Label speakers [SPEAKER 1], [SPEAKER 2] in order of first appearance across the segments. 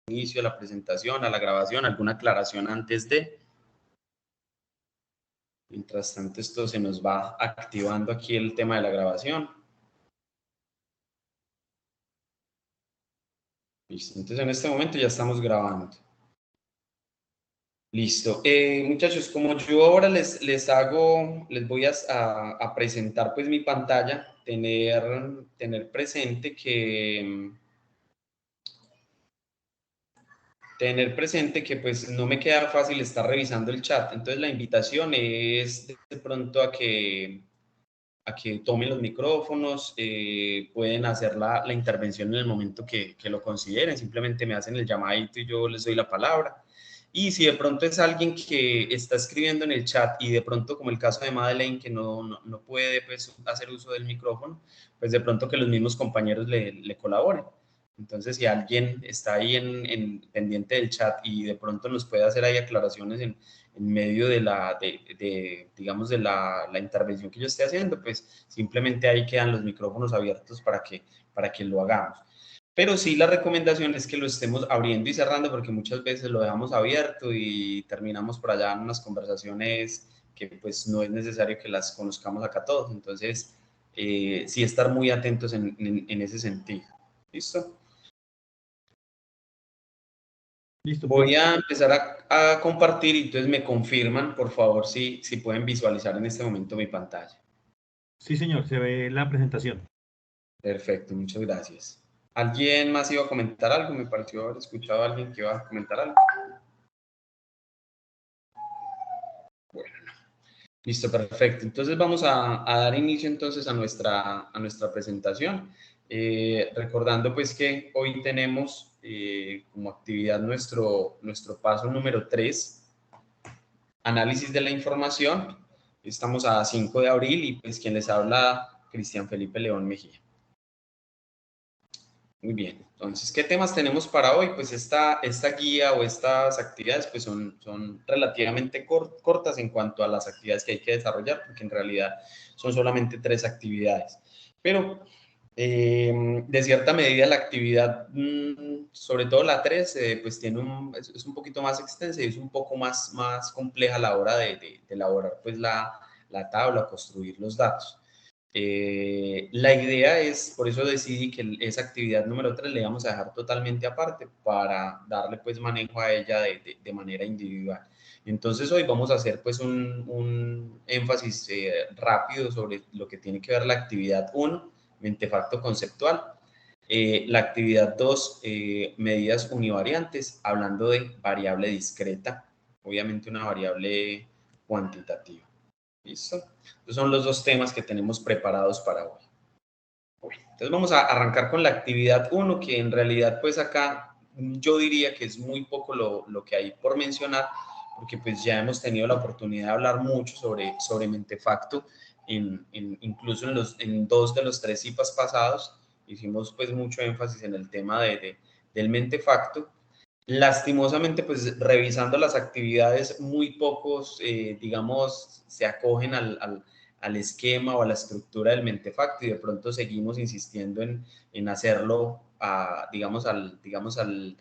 [SPEAKER 1] inicio de la presentación, a la grabación, alguna aclaración antes de. Mientras tanto, esto se nos va activando aquí el tema de la grabación. Listo, entonces en este momento ya estamos grabando. Listo. Muchachos, como yo ahora les voy a presentar pues mi pantalla, tener presente que pues no me queda fácil estar revisando el chat. Entonces la invitación es de pronto a que tomen los micrófonos, pueden hacer la intervención en el momento que lo consideren, simplemente me hacen el llamadito y yo les doy la palabra. Y si de pronto es alguien que está escribiendo en el chat y de pronto, como el caso de Madeleine, que no puede pues, hacer uso del micrófono, pues de pronto que los mismos compañeros le colaboren. Entonces, si alguien está ahí pendiente del chat y de pronto nos puede hacer ahí aclaraciones en medio de digamos, de la intervención que yo esté haciendo, pues simplemente ahí quedan los micrófonos abiertos para que lo hagamos. Pero sí, la recomendación es que lo estemos abriendo y cerrando porque muchas veces lo dejamos abierto y terminamos por allá en unas conversaciones que pues no es necesario que las conozcamos acá todos. Entonces, sí estar muy atentos en ese sentido. ¿Listo?
[SPEAKER 2] Listo.
[SPEAKER 1] Voy a empezar a compartir y entonces me confirman, por favor, si pueden visualizar en este momento mi pantalla.
[SPEAKER 2] Sí, señor, se ve la presentación.
[SPEAKER 1] Perfecto, muchas gracias. ¿Alguien más iba a comentar algo? Me pareció haber escuchado a alguien que iba a comentar algo. Bueno, no. Listo, perfecto. Entonces vamos a dar inicio entonces a nuestra presentación. Recordando pues que hoy tenemos como actividad nuestro paso número 3, análisis de la información. Estamos a 5 de abril y pues quien les habla, Cristian Felipe León Mejía. Muy bien, entonces, ¿qué temas tenemos para hoy? Pues esta guía o estas actividades pues son relativamente cortas en cuanto a las actividades que hay que desarrollar, porque en realidad son solamente 3 actividades. Pero de cierta medida la actividad, sobre todo la 3, pues es un poquito más extensa y es un poco más compleja a la hora de elaborar pues la tabla, construir los datos. La idea es, por eso decidí que esa actividad número 3 le vamos a dejar totalmente aparte para darle pues manejo a ella de manera individual. Entonces hoy vamos a hacer pues un énfasis rápido sobre lo que tiene que ver la actividad 1, mentefacto conceptual. La actividad 2, medidas univariantes, hablando de variable discreta, obviamente una variable cuantitativa. ¿Listo? Estos son los 2 temas que tenemos preparados para hoy. Bueno, entonces vamos a arrancar con la actividad 1, que en realidad pues acá yo diría que es muy poco lo que hay por mencionar, porque pues ya hemos tenido la oportunidad de hablar mucho sobre mentefacto, incluso en 2 de los 3 IPAs pasados, hicimos pues mucho énfasis en el tema del mentefacto. Lastimosamente, pues revisando las actividades, muy pocos, digamos, se acogen al esquema o a la estructura del mentefacto y de pronto seguimos insistiendo en hacerlo, digamos, al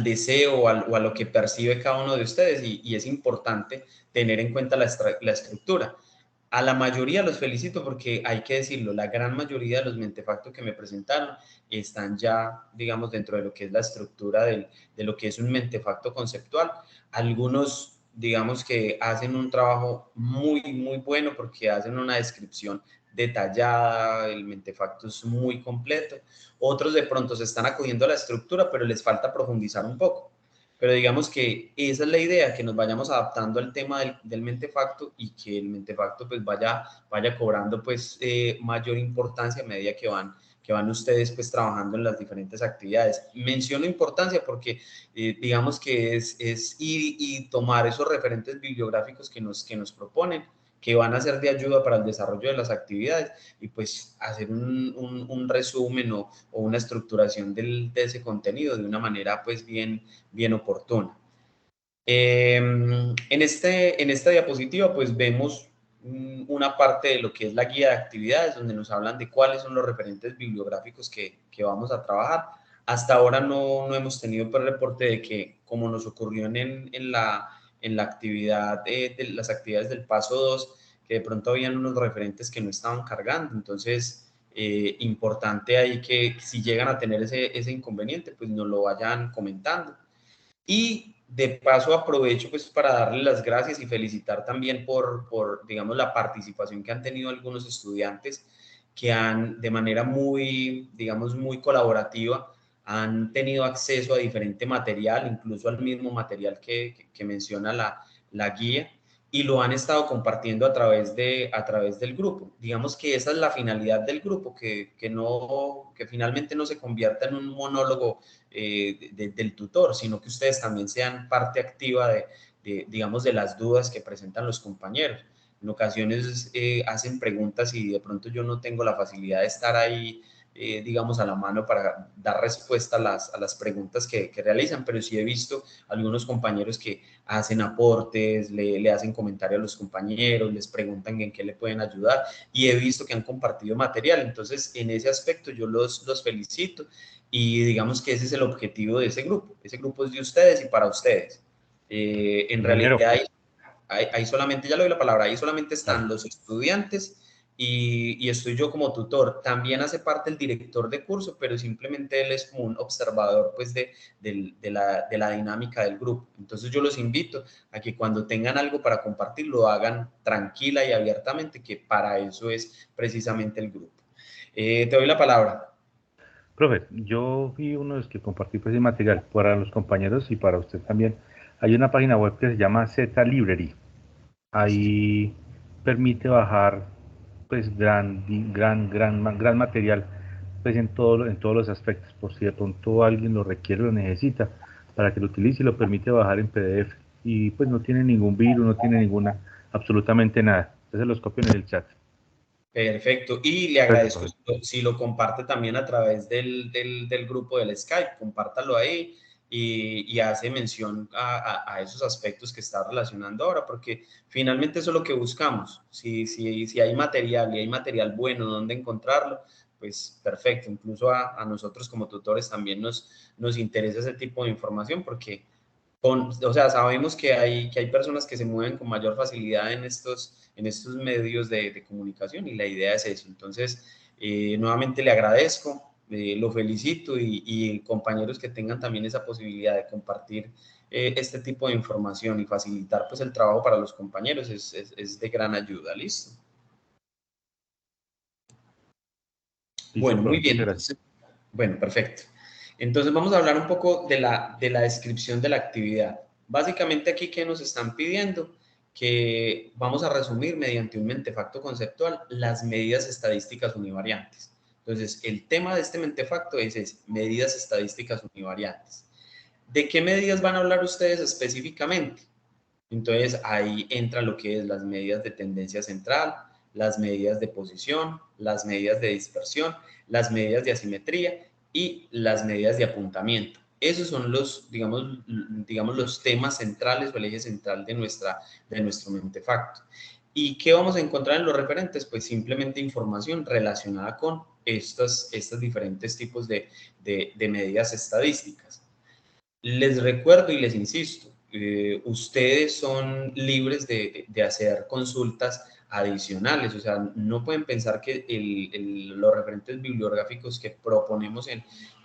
[SPEAKER 1] deseo o a lo que percibe cada uno de ustedes y es importante tener en cuenta la estructura. A la mayoría los felicito porque hay que decirlo, la gran mayoría de los mentefactos que me presentaron están ya, digamos, dentro de lo que es la estructura de lo que es un mentefacto conceptual. Algunos, digamos, que hacen un trabajo muy bueno porque hacen una descripción detallada, el mentefacto es muy completo. Otros de pronto se están acogiendo a la estructura, pero les falta profundizar un poco. Pero digamos que esa es la idea, que nos vayamos adaptando al tema del mentefacto y que el mentefacto pues vaya cobrando pues mayor importancia a medida que van ustedes pues trabajando en las diferentes actividades. Menciono importancia porque digamos que es ir y tomar esos referentes bibliográficos que nos proponen, que van a ser de ayuda para el desarrollo de las actividades y pues hacer un resumen o una estructuración de ese contenido de una manera pues bien oportuna. En esta diapositiva pues vemos una parte de lo que es la guía de actividades donde nos hablan de cuáles son los referentes bibliográficos que vamos a trabajar. Hasta ahora no hemos tenido pues, reporte de que, como nos ocurrió en la actividad, de las actividades del paso 2, que de pronto habían unos referentes que no estaban cargando. Entonces, importante ahí que si llegan a tener ese inconveniente, pues nos lo vayan comentando. Y de paso aprovecho pues para darle las gracias y felicitar también digamos, la participación que han tenido algunos estudiantes que han, de manera muy, digamos, muy colaborativa, han tenido acceso a diferente material, incluso al mismo material que menciona la guía, y lo han estado compartiendo a través del grupo. Digamos que esa es la finalidad del grupo, que finalmente no se convierta en un monólogo del tutor, sino que ustedes también sean parte activa digamos, de las dudas que presentan los compañeros. En ocasiones hacen preguntas y de pronto yo no tengo la facilidad de estar ahí, digamos, a la mano para dar respuesta a las preguntas que realizan, pero sí he visto algunos compañeros que hacen aportes, le hacen comentarios a los compañeros, les preguntan en qué le pueden ayudar, y he visto que han compartido material. Entonces, en ese aspecto yo los felicito, y digamos que ese es el objetivo de ese grupo. Ese grupo es de ustedes y para ustedes. En
[SPEAKER 2] Ingeniero,
[SPEAKER 1] realidad hay solamente, ya le doy la palabra, ahí solamente están
[SPEAKER 2] vale.
[SPEAKER 1] los estudiantes y estoy yo como tutor. También hace parte el director de curso, pero simplemente él es como un observador pues de la dinámica del grupo. Entonces yo los invito a que cuando tengan algo para compartir lo hagan tranquila y abiertamente, que para eso es precisamente el grupo. Te doy la palabra.
[SPEAKER 2] Profe, yo fui uno de los que compartí pues, ese material para los compañeros y para usted también. Hay una página web que se llama Z Library. Ahí permite bajar pues gran material pues en todos los aspectos, por si de pronto alguien lo requiere o lo necesita, para que lo utilice y lo permite bajar en PDF. Y pues no tiene ningún virus, no tiene absolutamente nada. Entonces los copio en el chat.
[SPEAKER 1] Perfecto. Y le
[SPEAKER 2] Perfecto,
[SPEAKER 1] agradezco
[SPEAKER 2] profe.
[SPEAKER 1] si lo comparte también a través del grupo del Skype. Compártalo ahí y hace mención a esos aspectos que está relacionando ahora, porque finalmente eso es lo que buscamos. Si hay material y hay material bueno donde encontrarlo, pues perfecto. Incluso a nosotros como tutores también nos interesa ese tipo de información, porque o sea, sabemos que hay personas que se mueven con mayor facilidad en estos medios de comunicación, y la idea es eso. Entonces, nuevamente le agradezco, lo felicito, y compañeros que tengan también esa posibilidad de compartir este tipo de información y facilitar pues el trabajo para los compañeros es de gran ayuda. ¿Listo?
[SPEAKER 2] Listo,
[SPEAKER 1] Bueno, muy
[SPEAKER 2] profe.
[SPEAKER 1] bien.
[SPEAKER 2] Muchas gracias.
[SPEAKER 1] Entonces, bueno, perfecto. Entonces vamos a hablar un poco de la descripción de la actividad. Básicamente aquí, ¿qué nos están pidiendo? Que vamos a resumir mediante un mentefacto conceptual las medidas estadísticas univariantes. Entonces, el tema de este mentefacto es medidas estadísticas univariantes. ¿De qué medidas van a hablar ustedes específicamente? Entonces ahí entra lo que es las medidas de tendencia central, las medidas de posición, las medidas de dispersión, las medidas de asimetría y las medidas de apuntamiento. Esos son digamos los temas centrales o el eje central de nuestro mentefacto. ¿Y qué vamos a encontrar en los referentes? Pues simplemente información relacionada con estos diferentes tipos de medidas estadísticas. Les recuerdo y les insisto, ustedes son libres de hacer consultas adicionales. O sea, no pueden pensar que los referentes bibliográficos que proponemos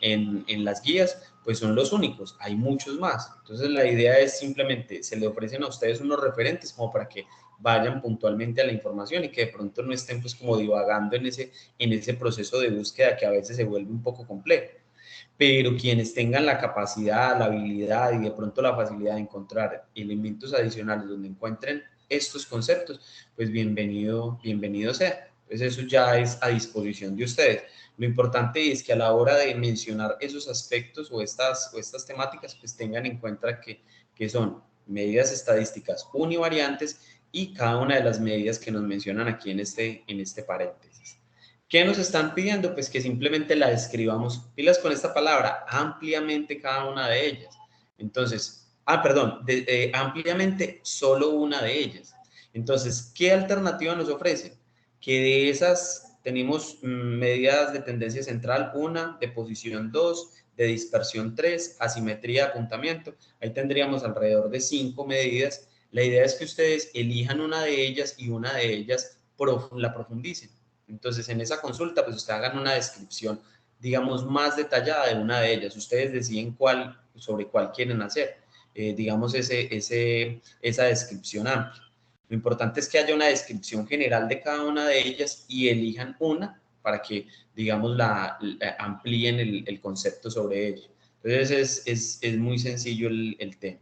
[SPEAKER 1] en las guías, pues son los únicos. Hay muchos más. Entonces, la idea es simplemente, se le ofrecen a ustedes unos referentes como para que vayan puntualmente a la información y que de pronto no estén pues como divagando en ese proceso de búsqueda que a veces se vuelve un poco complejo. Pero quienes tengan la capacidad, la habilidad y de pronto la facilidad de encontrar elementos adicionales donde encuentren estos conceptos, pues bienvenido sea. Pues eso ya es a disposición de ustedes. Lo importante es que a la hora de mencionar esos aspectos o estas temáticas, pues tengan en cuenta que son medidas estadísticas univariantes y cada una de las medidas que nos mencionan aquí en este paréntesis. ¿Qué nos están pidiendo? Pues que simplemente la describamos, pilas con esta palabra, ampliamente cada una de ellas. Entonces, perdón, ampliamente solo una de ellas. Entonces, ¿qué alternativa nos ofrece? Que de esas tenemos medidas de tendencia central 1, de posición 2, de dispersión 3, asimetría de apuntamiento. Ahí tendríamos alrededor de 5 medidas. La idea es que ustedes elijan una de ellas y una de ellas la profundicen. Entonces, en esa consulta, pues ustedes hagan una descripción, digamos, más detallada de una de ellas. Ustedes deciden sobre cuál quieren hacer, digamos, esa descripción amplia. Lo importante es que haya una descripción general de cada una de ellas y elijan una para que, digamos, amplíen el concepto sobre ello. Entonces, es muy sencillo el tema.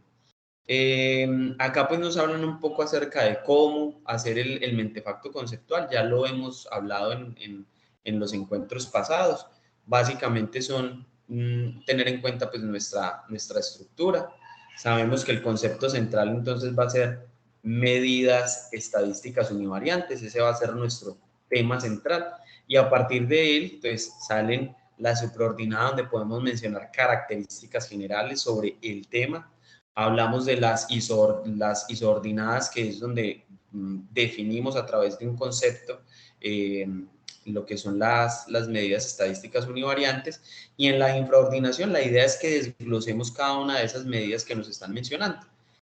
[SPEAKER 1] Acá pues nos hablan un poco acerca de cómo hacer el mentefacto conceptual. Ya lo hemos hablado en los encuentros pasados. Básicamente son tener en cuenta pues nuestra estructura. Sabemos que el concepto central entonces va a ser medidas estadísticas univariantes. Ese va a ser nuestro tema central. Y a partir de él pues salen la supraordinada, donde podemos mencionar características generales sobre el tema. Hablamos de las isoordinadas, que es donde definimos a través de un concepto lo que son las medidas estadísticas univariantes. Y en la infraordinación, la idea es que desglosemos cada una de esas medidas que nos están mencionando.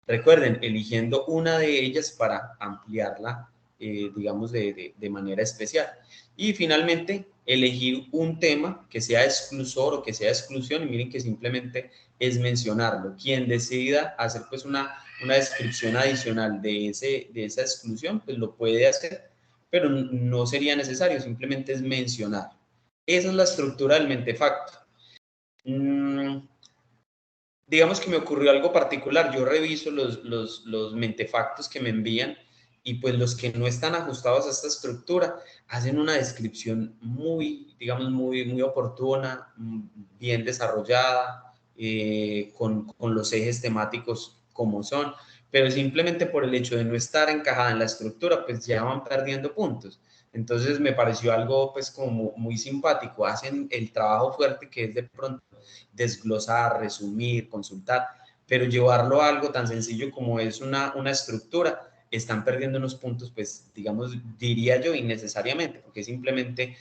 [SPEAKER 1] Recuerden, eligiendo una de ellas para ampliarla, digamos, de manera especial. Y finalmente, elegir un tema que sea exclusor o que sea exclusión, y miren que simplemente es mencionarlo. Quien decida hacer pues una descripción adicional de esa exclusión, pues lo puede hacer, pero no sería necesario, simplemente es mencionar. Esa es la estructura del mentefacto. Digamos que me ocurrió algo particular. Yo reviso los mentefactos que me envían y pues los que no están ajustados a esta estructura hacen una descripción muy, digamos, muy oportuna, bien desarrollada, con los ejes temáticos como son, pero simplemente por el hecho de no estar encajada en la estructura, pues ya van perdiendo puntos. Entonces me pareció algo pues como muy simpático. Hacen el trabajo fuerte que es de pronto desglosar, resumir, consultar, pero llevarlo a algo tan sencillo como es una estructura, están perdiendo unos puntos, pues digamos, diría yo, innecesariamente, porque simplemente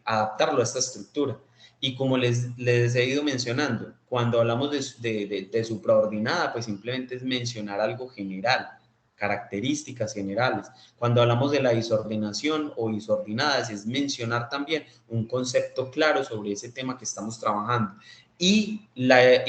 [SPEAKER 1] adaptarlo a esta estructura. Y como les he ido mencionando, cuando hablamos de supraordinada, pues simplemente es mencionar algo general, características generales. Cuando hablamos de la isordinación o isordinadas, es mencionar también un concepto claro sobre ese tema que estamos trabajando. Y la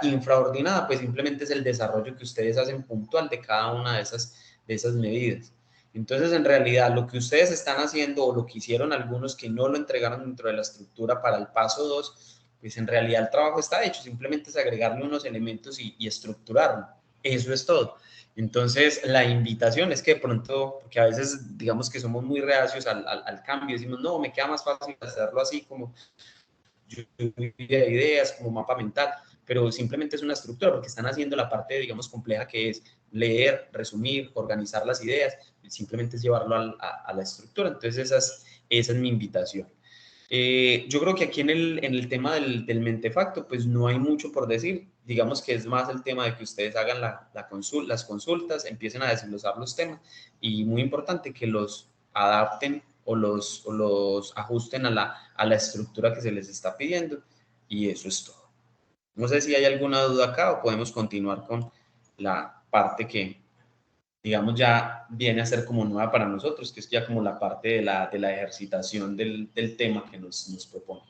[SPEAKER 1] infraordinada, pues simplemente es el desarrollo que ustedes hacen puntual de cada una de esas medidas. Entonces, en realidad, lo que ustedes están haciendo o lo que hicieron algunos que no lo entregaron dentro de la estructura para el paso 2, pues en realidad el trabajo está hecho, simplemente es agregarle unos elementos y estructurarlo. Eso es todo. Entonces, la invitación es que de pronto, porque a veces digamos que somos muy reacios al cambio, decimos, no, me queda más fácil hacerlo así como lluvia de ideas, como mapa mental, pero simplemente es una estructura porque están haciendo la parte, digamos, compleja que es leer, resumir, organizar las ideas, simplemente es llevarlo a la estructura. Entonces esa es mi invitación. Yo creo que aquí en el tema del mentefacto, pues no hay mucho por decir. Digamos que es más el tema de que ustedes hagan las consultas, empiecen a desglosar los temas y muy importante que los adapten o los ajusten a la estructura que se les está pidiendo y eso es todo. No sé si hay alguna duda acá o podemos continuar con la parte que, digamos, ya viene a ser como nueva para nosotros, que es ya como la parte de la ejercitación del tema que nos propone.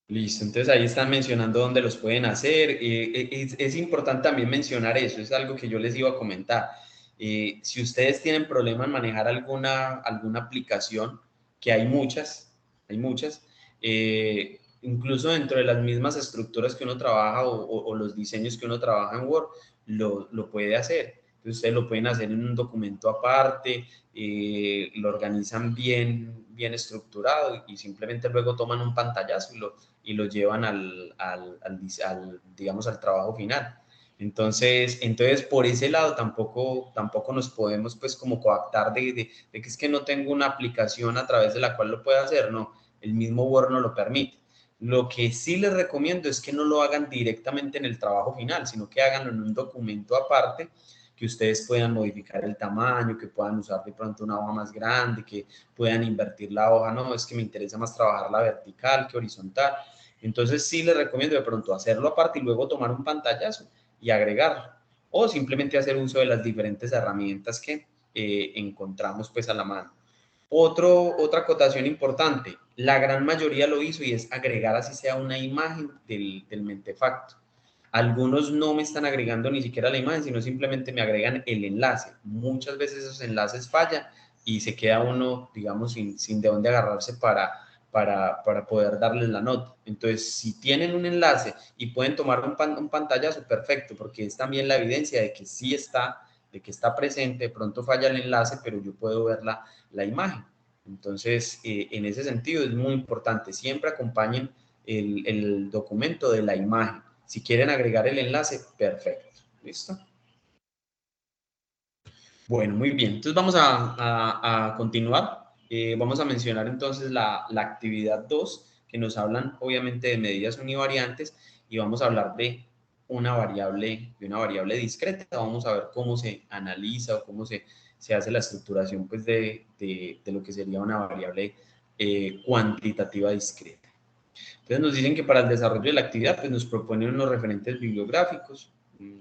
[SPEAKER 1] Listo, entonces ahí están mencionando dónde los pueden hacer. Es importante también mencionar eso, es algo que yo les iba a comentar. Si ustedes tienen problema en manejar alguna aplicación, que hay muchas, incluso dentro de las mismas estructuras que uno trabaja o los diseños que uno trabaja en Word, lo puede hacer. Entonces ustedes lo pueden hacer en un documento aparte, lo organizan bien estructurado y simplemente luego toman un pantallazo y lo llevan digamos, al trabajo final. Entonces, por ese lado tampoco nos podemos pues como coactar de que es que no tengo una aplicación a través de la cual lo pueda hacer, no, el mismo Word no lo permite. Lo que sí les recomiendo es que no lo hagan directamente en el trabajo final, sino que háganlo en un documento aparte, que ustedes puedan modificar el tamaño, que puedan usar de pronto una hoja más grande, que puedan invertir la hoja. No, es que me interesa más trabajar la vertical que horizontal. Entonces sí les recomiendo de pronto hacerlo aparte y luego tomar un pantallazo y agregarlo. O simplemente hacer uso de las diferentes herramientas que encontramos pues a la mano. Otra acotación importante, la gran mayoría lo hizo y es agregar así sea una imagen del mentefacto. Algunos no me están agregando ni siquiera la imagen, sino simplemente me agregan el enlace. Muchas veces esos enlaces fallan y se queda uno, digamos, sin de dónde agarrarse para poder darles la nota. Entonces, si tienen un enlace y pueden tomar un pantallazo, perfecto, porque es también la evidencia de que sí está, de que está presente. De pronto falla el enlace, pero yo puedo ver la imagen. Entonces, en ese sentido es muy importante. Siempre acompañen el documento de la imagen. Si quieren agregar el enlace, perfecto. ¿Listo? Bueno, muy bien. Entonces vamos a continuar. Vamos a mencionar entonces la actividad 2, que nos hablan obviamente de medidas univariantes, y vamos a hablar de una variable discreta. Vamos a ver cómo se analiza o cómo se hace la estructuración pues, de lo que sería una variable cuantitativa discreta. Entonces nos dicen que para el desarrollo de la actividad pues nos proponen unos referentes bibliográficos.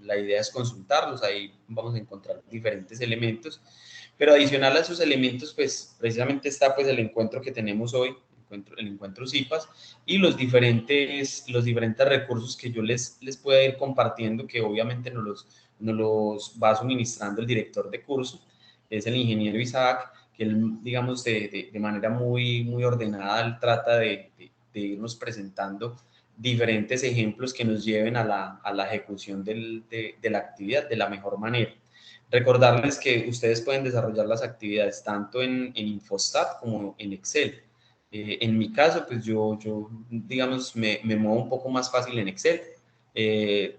[SPEAKER 1] La idea es consultarlos, ahí vamos a encontrar diferentes elementos, pero adicional a esos elementos pues precisamente está pues el encuentro que tenemos hoy, el encuentro CIPAS, y los diferentes recursos que yo les pueda ir compartiendo, que obviamente nos los va suministrando el director de curso, que es el ingeniero Isaac, que él, digamos, de manera muy, muy ordenada, él trata de irnos presentando diferentes ejemplos que nos lleven a la ejecución de la actividad de la mejor manera. Recordarles que ustedes pueden desarrollar las actividades tanto en Infostat como en Excel. En mi caso, pues yo digamos, me muevo un poco más fácil en Excel,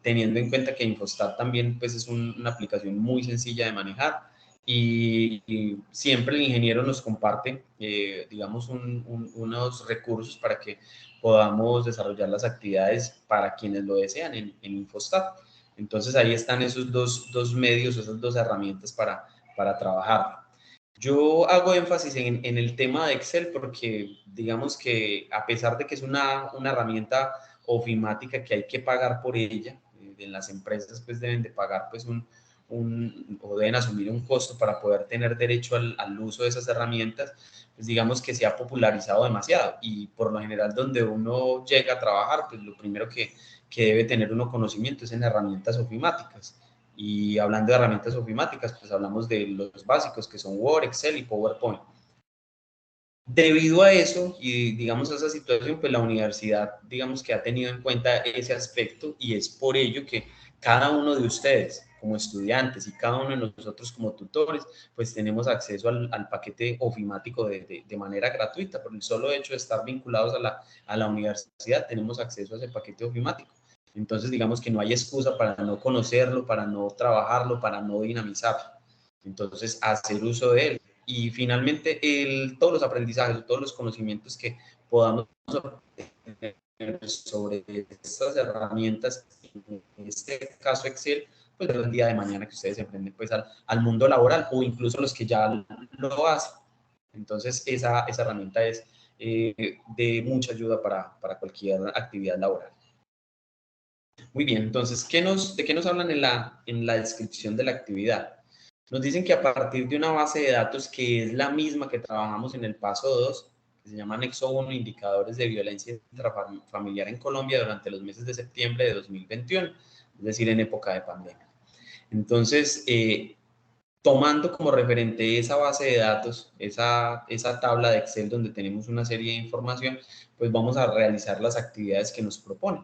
[SPEAKER 1] teniendo en cuenta que Infostat también pues, es una aplicación muy sencilla de manejar. Y siempre el ingeniero nos comparte, digamos, unos recursos para que podamos desarrollar las actividades para quienes lo desean en Infostat. Entonces ahí están esos dos medios, esas dos herramientas para trabajar. Yo hago énfasis en el tema de Excel porque digamos que a pesar de que es una herramienta ofimática que hay que pagar por ella, en las empresas pues deben de pagar pues o deben asumir un costo para poder tener derecho al uso de esas herramientas, pues digamos que se ha popularizado demasiado y por lo general donde uno llega a trabajar, pues lo primero que debe tener uno conocimiento es en herramientas ofimáticas. Y hablando de herramientas ofimáticas, pues hablamos de los básicos que son Word, Excel y PowerPoint. Debido a eso y digamos a esa situación, pues la universidad digamos que ha tenido en cuenta ese aspecto y es por ello que cada uno de ustedes como estudiantes y cada uno de nosotros como tutores, pues tenemos acceso al paquete ofimático de manera gratuita. Por el solo hecho de estar vinculados a la universidad, tenemos acceso a ese paquete ofimático. Entonces, digamos que no hay excusa para no conocerlo, para no trabajarlo, para no dinamizarlo. Entonces, hacer uso de él. Y finalmente, todos los aprendizajes, todos los conocimientos que podamos obtener sobre estas herramientas, en este caso Excel, pues el día de mañana que ustedes se enfrenten pues al mundo laboral o incluso los que ya lo hacen. Entonces, esa herramienta es de mucha ayuda para cualquier actividad laboral. Muy bien, entonces, ¿de qué nos hablan en la descripción de la actividad? Nos dicen que a partir de una base de datos que es la misma que trabajamos en el paso 2, que se llama Anexo 1, Indicadores de Violencia Intrafamiliar en Colombia durante los meses de septiembre de 2021, es decir, en época de pandemia. Entonces, tomando como referente esa base de datos, esa tabla de Excel donde tenemos una serie de información, pues vamos a realizar las actividades que nos proponen.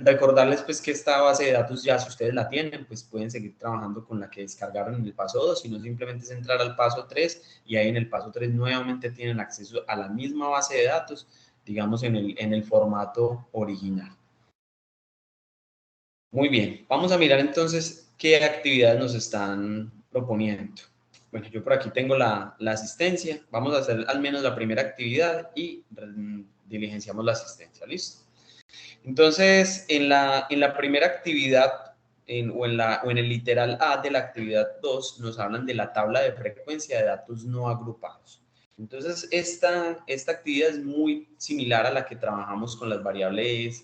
[SPEAKER 1] Recordarles pues que esta base de datos ya si ustedes la tienen pues pueden seguir trabajando con la que descargaron en el paso 2, sino simplemente es entrar al paso 3 y ahí en el paso 3 nuevamente tienen acceso a la misma base de datos, digamos en el formato original. Muy bien, vamos a mirar entonces qué actividades nos están proponiendo. Bueno, yo por aquí tengo la asistencia, vamos a hacer al menos la primera actividad y diligenciamos la asistencia, ¿listo? Entonces, en la primera actividad, o en el literal A de la actividad 2, nos hablan de la tabla de frecuencia de datos no agrupados. Entonces, esta actividad es muy similar a la que trabajamos con las variables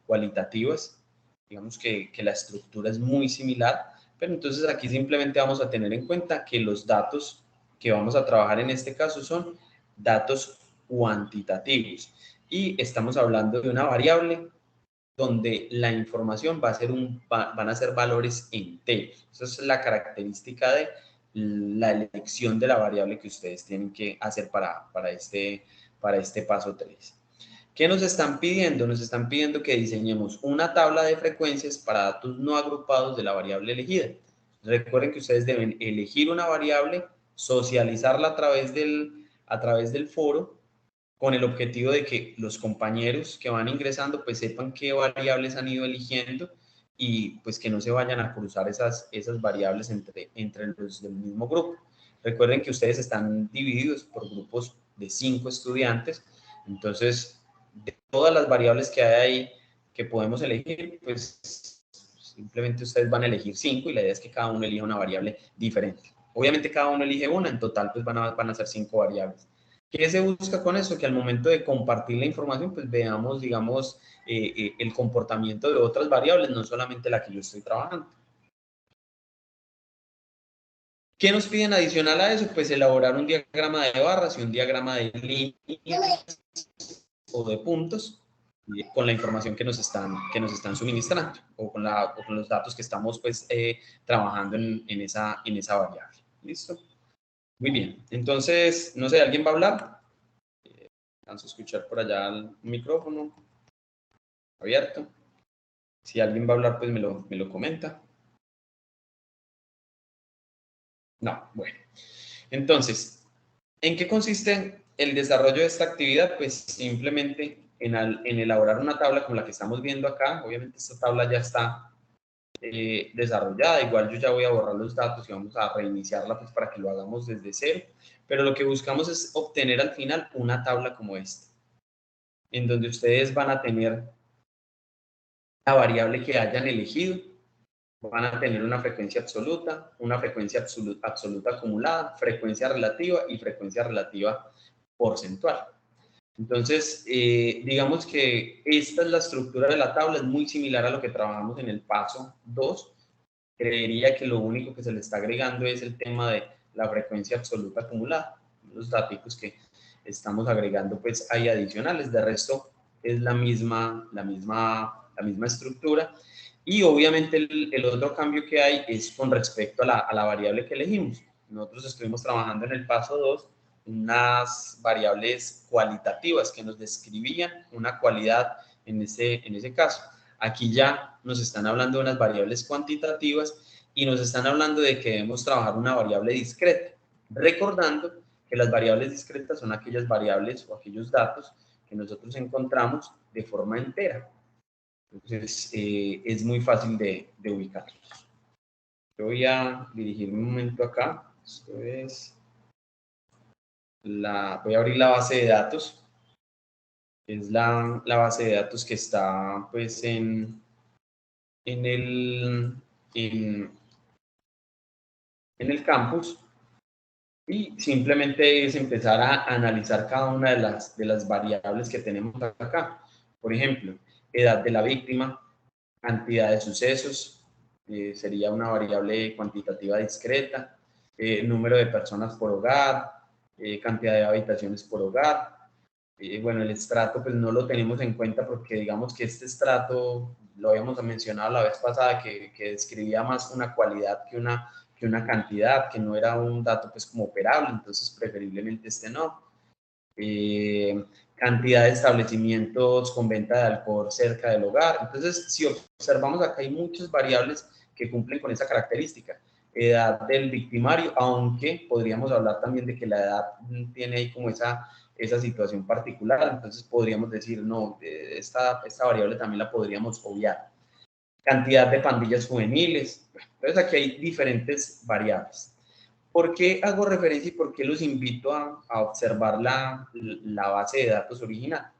[SPEAKER 1] cualitativas. Digamos que la estructura es muy similar, pero entonces aquí simplemente vamos a tener en cuenta que los datos que vamos a trabajar en este caso son datos cuantitativos. Y estamos hablando de una variable donde la información van a ser valores enteros. Esa es la característica de la elección de la variable que ustedes tienen que hacer para este paso 3. ¿Qué nos están pidiendo? Nos están pidiendo que diseñemos una tabla de frecuencias para datos no agrupados de la variable elegida. Recuerden que ustedes deben elegir una variable, socializarla a través del foro, con el objetivo de que los compañeros que van ingresando pues sepan qué variables han ido eligiendo y pues que no se vayan a cruzar esas variables entre los del mismo grupo. Recuerden que ustedes están divididos por grupos de 5 estudiantes, entonces de todas las variables que hay ahí que podemos elegir, pues simplemente ustedes van a elegir 5 y la idea es que cada uno elija una variable diferente. Obviamente cada uno elige una, en total pues van a ser 5 variables. ¿Qué se busca con eso? Que al momento de compartir la información, pues veamos, digamos, el comportamiento de otras variables, no solamente la que yo estoy trabajando. ¿Qué nos piden adicional a eso? Pues elaborar un diagrama de barras y un diagrama de líneas o de puntos con la información que nos están suministrando o con los datos que estamos pues trabajando en esa variable. ¿Listo? Muy bien. Entonces, no sé, ¿alguien va a hablar? Vamos a escuchar por allá el micrófono abierto. Si alguien va a hablar, pues me lo comenta. No, bueno. Entonces, ¿en qué consiste el desarrollo de esta actividad? Pues simplemente en elaborar una tabla como la que estamos viendo acá. Obviamente esta tabla ya está desarrollada. Igual yo ya voy a borrar los datos y vamos a reiniciarla pues para que lo hagamos desde cero. Pero lo que buscamos es obtener al final una tabla como esta, en donde ustedes van a tener la variable que hayan elegido, van a tener una frecuencia absoluta, una frecuencia absoluta acumulada, frecuencia relativa y frecuencia relativa porcentual. Entonces, digamos que esta es la estructura de la tabla, es muy similar a lo que trabajamos en el paso 2. Creería que lo único que se le está agregando es el tema de la frecuencia absoluta acumulada, los datos que estamos agregando pues ahí adicionales. De resto es la misma estructura. Y obviamente el otro cambio que hay es con respecto a la variable que elegimos. Nosotros estuvimos trabajando en el paso 2 unas variables cualitativas que nos describían una cualidad en ese caso. Aquí ya nos están hablando de unas variables cuantitativas y nos están hablando de que debemos trabajar una variable discreta, recordando que las variables discretas son aquellas variables o aquellos datos que nosotros encontramos de forma entera. Entonces, es muy fácil de ubicarlos. Yo voy a dirigirme un momento acá. Esto es voy a abrir la base de datos. Es la base de datos que está pues en el campus, y simplemente es empezar a analizar cada una de las variables que tenemos acá. Por ejemplo, edad de la víctima, cantidad de sucesos, sería una variable cuantitativa discreta, número de personas por hogar, cantidad de habitaciones por hogar. Bueno, el estrato pues no lo tenemos en cuenta porque digamos que este estrato, lo habíamos mencionado la vez pasada, que describía más una cualidad que una cantidad, que no era un dato pues como operable, entonces preferiblemente este no. Cantidad de establecimientos con venta de alcohol cerca del hogar. Entonces, si observamos acá hay muchas variables que cumplen con esa característica. Edad del victimario, aunque podríamos hablar también de que la edad tiene ahí como esa situación particular, entonces podríamos decir, no, esta variable también la podríamos obviar. Cantidad de pandillas juveniles. Entonces aquí hay diferentes variables. ¿Por qué hago referencia y por qué los invito a observar la base de datos original?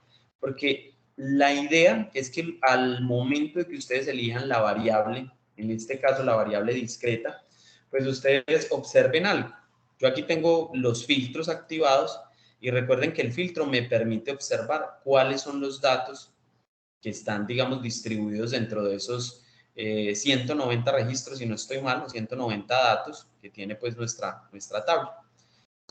[SPEAKER 1] porque la idea es que al momento de que ustedes elijan la variable, en este caso la variable discreta, pues ustedes observen algo. Yo aquí tengo los filtros activados y recuerden que el filtro me permite observar cuáles son los datos que están, digamos, distribuidos dentro de esos 190 registros, si no estoy mal, o 190 datos que tiene pues nuestra tabla.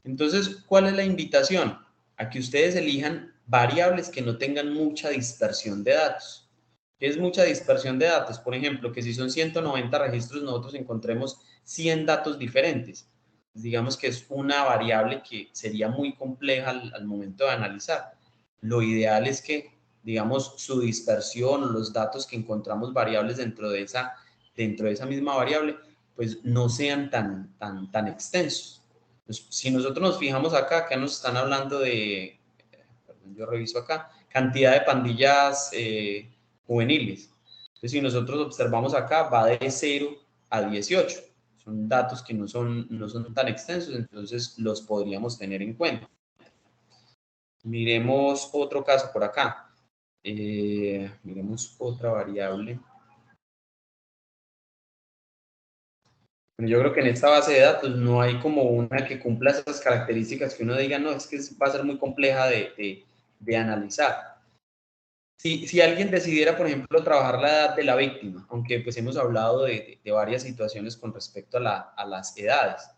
[SPEAKER 1] Entonces, ¿cuál es la invitación? A que ustedes elijan variables que no tengan mucha dispersión de datos. ¿Qué es mucha dispersión de datos? Por ejemplo, que si son 190 registros, nosotros encontremos 100 datos diferentes. Digamos que es una variable que sería muy compleja al momento de analizar. Lo ideal es que, digamos, su dispersión, los datos que encontramos variables dentro de esa misma variable, pues no sean tan extensos. Pues, si nosotros nos fijamos acá nos están hablando de, perdón, yo reviso acá, cantidad de pandillas juveniles. Entonces, si nosotros observamos acá, va de 0 a 18. Son datos que no son tan extensos, entonces los podríamos tener en cuenta. Miremos otro caso por acá. Miremos otra variable. Yo creo que en esta base de datos no hay como una que cumpla esas características que uno diga, no, es que va a ser muy compleja de analizar. Si alguien decidiera, por ejemplo, trabajar la edad de la víctima, aunque pues hemos hablado de varias situaciones con respecto a las edades.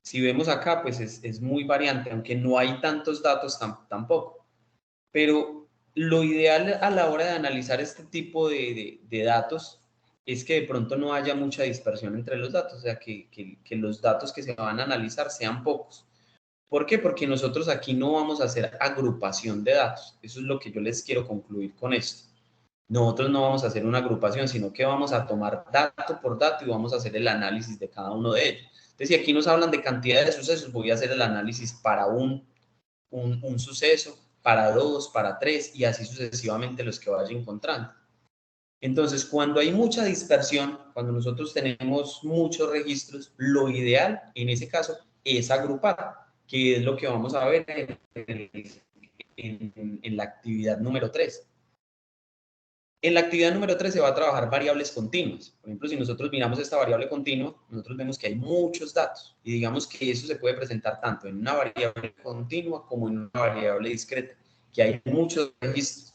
[SPEAKER 1] Si vemos acá, pues es muy variante, aunque no hay tantos datos tampoco. Pero lo ideal a la hora de analizar este tipo de datos es que de pronto no haya mucha dispersión entre los datos, o sea, que los datos que se van a analizar sean pocos. ¿Por qué? Porque nosotros aquí no vamos a hacer agrupación de datos. Eso es lo que yo les quiero concluir con esto. Nosotros no vamos a hacer una agrupación, sino que vamos a tomar dato por dato y vamos a hacer el análisis de cada uno de ellos. Entonces, si aquí nos hablan de cantidad de sucesos, voy a hacer el análisis para un suceso, para dos, para tres y así sucesivamente los que vaya encontrando. Entonces, cuando hay mucha dispersión, cuando nosotros tenemos muchos registros, lo ideal en ese caso es agrupar, que es lo que vamos a ver en la actividad número 3. En la actividad número 3 se va a trabajar variables continuas. Por ejemplo, si nosotros miramos esta variable continua, nosotros vemos que hay muchos datos y digamos que eso se puede presentar tanto en una variable continua como en una variable discreta, que hay muchos registros.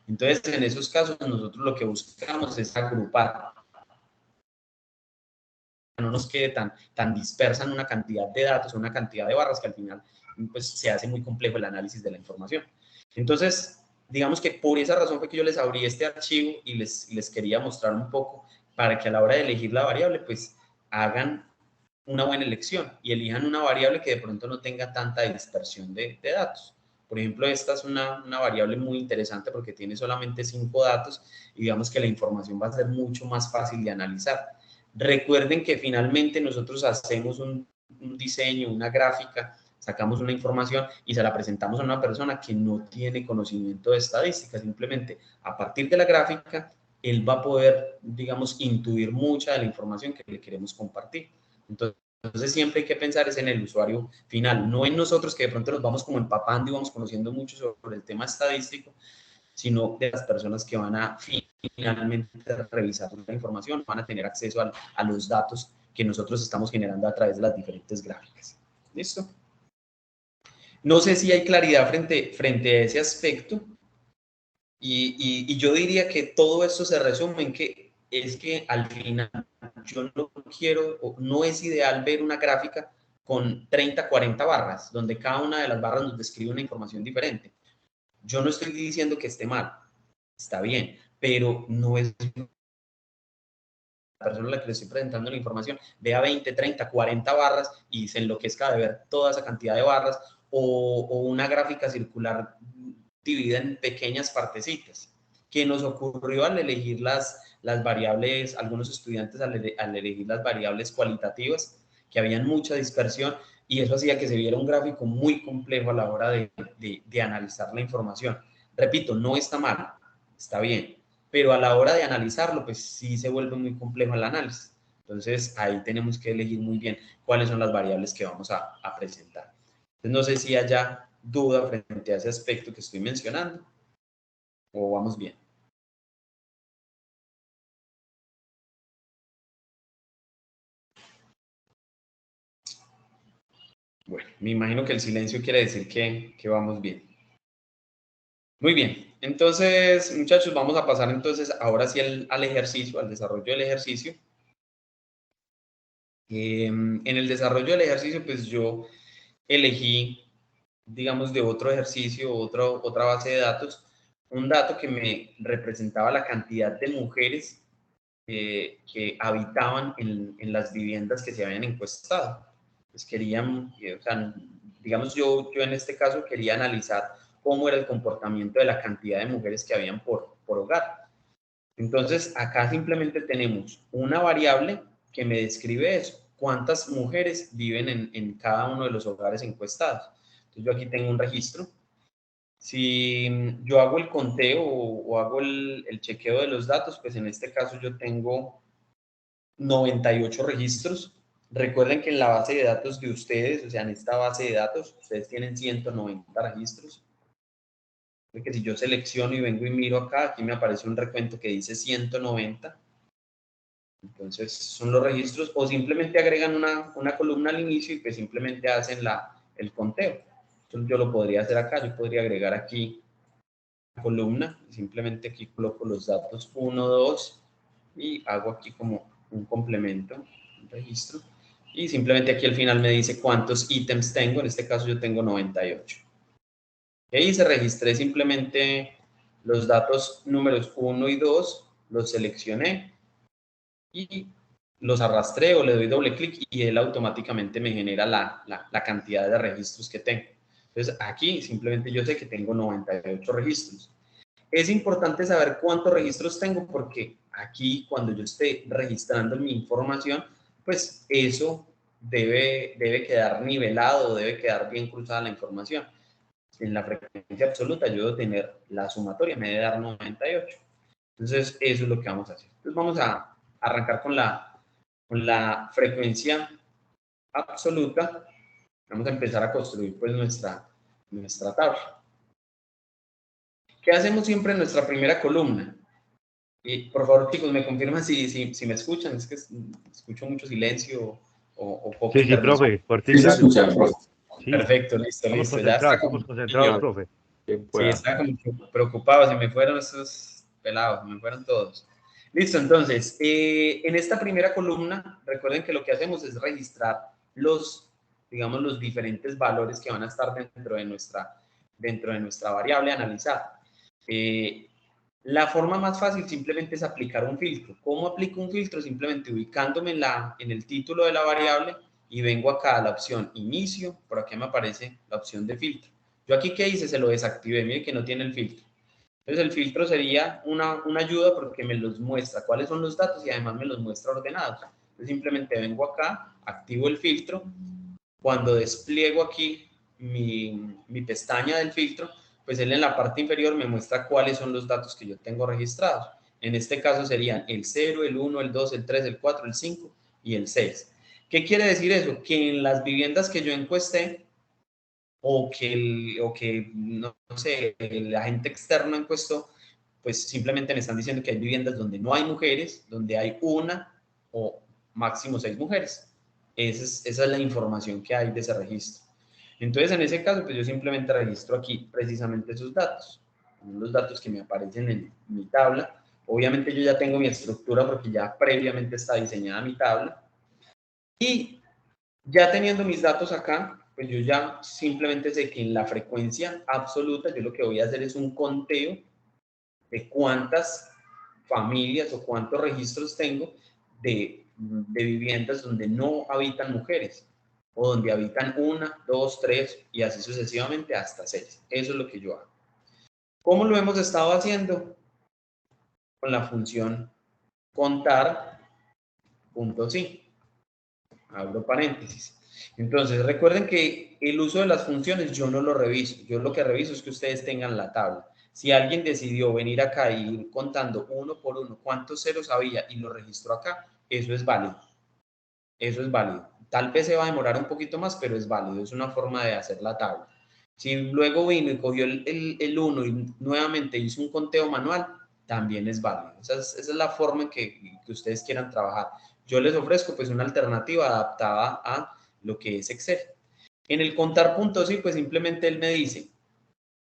[SPEAKER 1] Entonces, en esos casos, nosotros lo que buscamos es agrupar, no nos quede tan dispersa en una cantidad de datos, una cantidad de barras que al final pues, se hace muy complejo el análisis de la información. Entonces, digamos que por esa razón fue que yo les abrí este archivo y les quería mostrar un poco para que a la hora de elegir la variable, pues hagan una buena elección y elijan una variable que de pronto no tenga tanta dispersión de datos. Por ejemplo, esta es una variable muy interesante porque tiene solamente 5 datos y digamos que la información va a ser mucho más fácil de analizar. Recuerden que finalmente nosotros hacemos un diseño, una gráfica, sacamos una información y se la presentamos a una persona que no tiene conocimiento de estadística. Simplemente a partir de la gráfica, él va a poder, digamos, intuir mucha de la información que le queremos compartir. Entonces siempre hay que pensar es en el usuario final, no en nosotros que de pronto nos vamos como empapando y vamos conociendo mucho sobre el tema estadístico, sino de las personas que van a finalmente revisar la información, van a tener acceso a los datos que nosotros estamos generando a través de las diferentes gráficas. ¿Listo? No sé si hay claridad frente a ese aspecto y yo diría que todo esto se resume en que es que al final yo no quiero, no es ideal ver una gráfica con 30, 40 barras, donde cada una de las barras nos describe una información diferente. Yo no estoy diciendo que esté mal, está bien, pero no es la persona a la que le estoy presentando la información, vea 20, 30, 40 barras y se enloquezca de ver toda esa cantidad de barras o una gráfica circular dividida en pequeñas partecitas. ¿Qué nos ocurrió al elegir las variables, algunos estudiantes al elegir las variables cualitativas, que habían mucha dispersión y eso hacía que se viera un gráfico muy complejo a la hora de analizar la información? Repito, no está mal, está bien, pero a la hora de analizarlo, pues sí se vuelve muy complejo el análisis. Entonces ahí tenemos que elegir muy bien cuáles son las variables que vamos a presentar. Entonces no sé si haya duda frente a ese aspecto que estoy mencionando. ¿O vamos bien? Bueno, me imagino que el silencio quiere decir que vamos bien. Muy bien, entonces muchachos, vamos a pasar entonces ahora sí al ejercicio, al desarrollo del ejercicio. En el desarrollo del ejercicio, pues yo elegí, digamos, de otro ejercicio, otra base de datos, un dato que me representaba la cantidad de mujeres que habitaban en las viviendas que se habían encuestado. Pues querían, o sea, digamos, yo en este caso quería analizar cómo era el comportamiento de la cantidad de mujeres que habían por hogar. Entonces, acá simplemente tenemos una variable que me describe eso, cuántas mujeres viven en cada uno de los hogares encuestados. Entonces, yo aquí tengo un registro. Si yo hago el conteo o hago el chequeo de los datos, pues en este caso yo tengo 98 registros. Recuerden que en la base de datos de ustedes, o sea, en esta base de datos, ustedes tienen 190 registros. Que si yo selecciono y vengo y miro acá, aquí me aparece un recuento que dice 190. Entonces, son los registros o simplemente agregan una columna al inicio y pues simplemente hacen el conteo. Entonces, yo lo podría hacer acá, yo podría agregar aquí la columna, simplemente aquí coloco los datos 1, 2 y hago aquí como un complemento, un registro. Y simplemente aquí al final me dice cuántos ítems tengo, en este caso yo tengo 98. Y ahí se registré simplemente los datos números 1 y 2, los seleccioné y los arrastré o le doy doble clic y él automáticamente me genera la cantidad de registros que tengo. Entonces aquí simplemente yo sé que tengo 98 registros. Es importante saber cuántos registros tengo porque aquí cuando yo esté registrando mi información, pues eso debe quedar nivelado, debe quedar bien cruzada la información. En la frecuencia absoluta yo debo tener la sumatoria, me debe dar 98. Entonces eso es lo que vamos a hacer. Entonces vamos a arrancar con la frecuencia absoluta. Vamos a empezar a construir pues nuestra tabla. ¿Qué hacemos siempre en nuestra primera columna? Y por favor, chicos, me confirman si me escuchan. Es que escucho mucho silencio o poca
[SPEAKER 2] Sí, sí,
[SPEAKER 1] intervención.
[SPEAKER 2] profe, por ti
[SPEAKER 3] Sí se
[SPEAKER 2] claro.
[SPEAKER 3] escucha, profe.
[SPEAKER 2] Sí,
[SPEAKER 1] Perfecto, listo, listo. Ya está
[SPEAKER 2] estamos
[SPEAKER 1] como
[SPEAKER 2] concentrados,
[SPEAKER 1] niño.
[SPEAKER 2] profe.
[SPEAKER 3] Quien
[SPEAKER 1] Sí,
[SPEAKER 3] pueda.
[SPEAKER 1] estaba como preocupado. Se me fueron esos pelados, se me fueron todos. Listo, entonces, en esta primera columna, recuerden que lo que hacemos es registrar digamos, los diferentes valores que van a estar dentro de nuestra variable analizada. La forma más fácil simplemente es aplicar un filtro. ¿Cómo aplico un filtro? Simplemente ubicándome en el título de la variable y vengo acá a la opción inicio, por aquí me aparece la opción de filtro. Yo aquí, ¿qué hice? Se lo desactivé, mire que no tiene el filtro. Entonces el filtro sería una ayuda porque me los muestra cuáles son los datos y además me los muestra ordenados. Entonces simplemente vengo acá, activo el filtro. Cuando despliego aquí mi pestaña del filtro, pues él en la parte inferior me muestra cuáles son los datos que yo tengo registrados. En este caso serían el 0, el 1, el 2, el 3, el 4, el 5 y el 6. ¿Qué quiere decir eso? Que en las viviendas que yo encuesté o que no sé, el agente externo encuestó, pues simplemente me están diciendo que hay viviendas donde no hay mujeres, donde hay una o máximo 6 mujeres. Esa es la información que hay de ese registro. Entonces, en ese caso, pues yo simplemente registro aquí precisamente esos datos, los datos que me aparecen en mi tabla. Obviamente yo ya tengo mi estructura porque ya previamente está diseñada mi tabla. Y ya teniendo mis datos acá, pues yo ya simplemente sé que en la frecuencia absoluta yo lo que voy a hacer es un conteo de cuántas familias o cuántos registros tengo de viviendas donde no habitan mujeres o donde habitan una, dos, tres y así sucesivamente hasta 6. Eso es lo que yo hago. ¿Cómo lo hemos estado haciendo? Con la función contar.sí. Abro paréntesis. Entonces, recuerden que el uso de las funciones yo no lo reviso. Yo lo que reviso es que ustedes tengan la tabla. Si alguien decidió venir acá y ir contando uno por uno cuántos ceros había y lo registró acá, eso es válido. Eso es válido. Tal vez se va a demorar un poquito más, pero es válido. Es una forma de hacer la tabla. Si luego vino y cogió el 1 y nuevamente hizo un conteo manual, también es válido. Esa es la forma en que ustedes quieran trabajar. Yo les ofrezco pues una alternativa adaptada a lo que es Excel. En el contar puntos, sí, pues simplemente él me dice,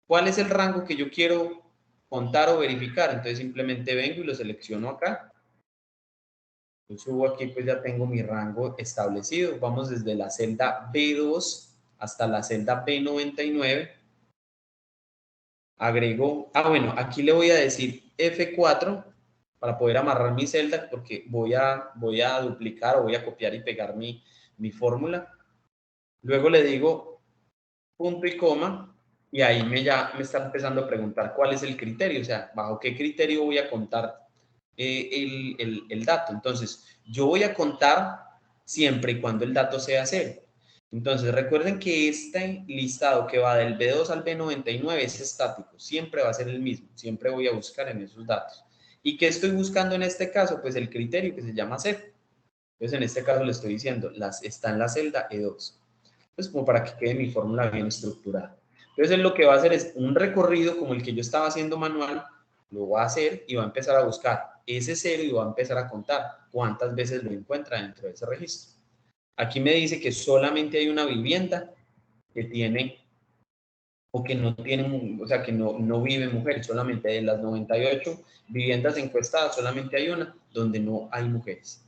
[SPEAKER 1] ¿cuál es el rango que yo quiero contar o verificar? Entonces simplemente vengo y lo selecciono acá. Yo subo aquí, pues ya tengo mi rango establecido. Vamos desde la celda B2 hasta la celda B99. Agrego, bueno, aquí le voy a decir F4 para poder amarrar mi celda porque voy a duplicar o voy a copiar y pegar mi fórmula. Luego le digo punto y coma y ahí ya me está empezando a preguntar cuál es el criterio, o sea, bajo qué criterio voy a contar el dato. Entonces, yo voy a contar siempre y cuando el dato sea cero. Entonces, recuerden que este listado que va del B2 al B99 es estático, siempre va a ser el mismo, siempre voy a buscar en esos datos. ¿Y qué estoy buscando en este caso? Pues el criterio que se llama cero. Entonces, en este caso le estoy diciendo, está en la celda E2. Pues como para que quede mi fórmula bien estructurada. Entonces, él lo que va a hacer es un recorrido como el que yo estaba haciendo manual, lo va a hacer y va a empezar a buscar ese cero y va a empezar a contar cuántas veces lo encuentra dentro de ese registro. Aquí me dice que solamente hay una vivienda que tiene o que no tiene, o sea, que no vive mujeres, solamente de las 98 viviendas encuestadas, solamente hay una donde no hay mujeres.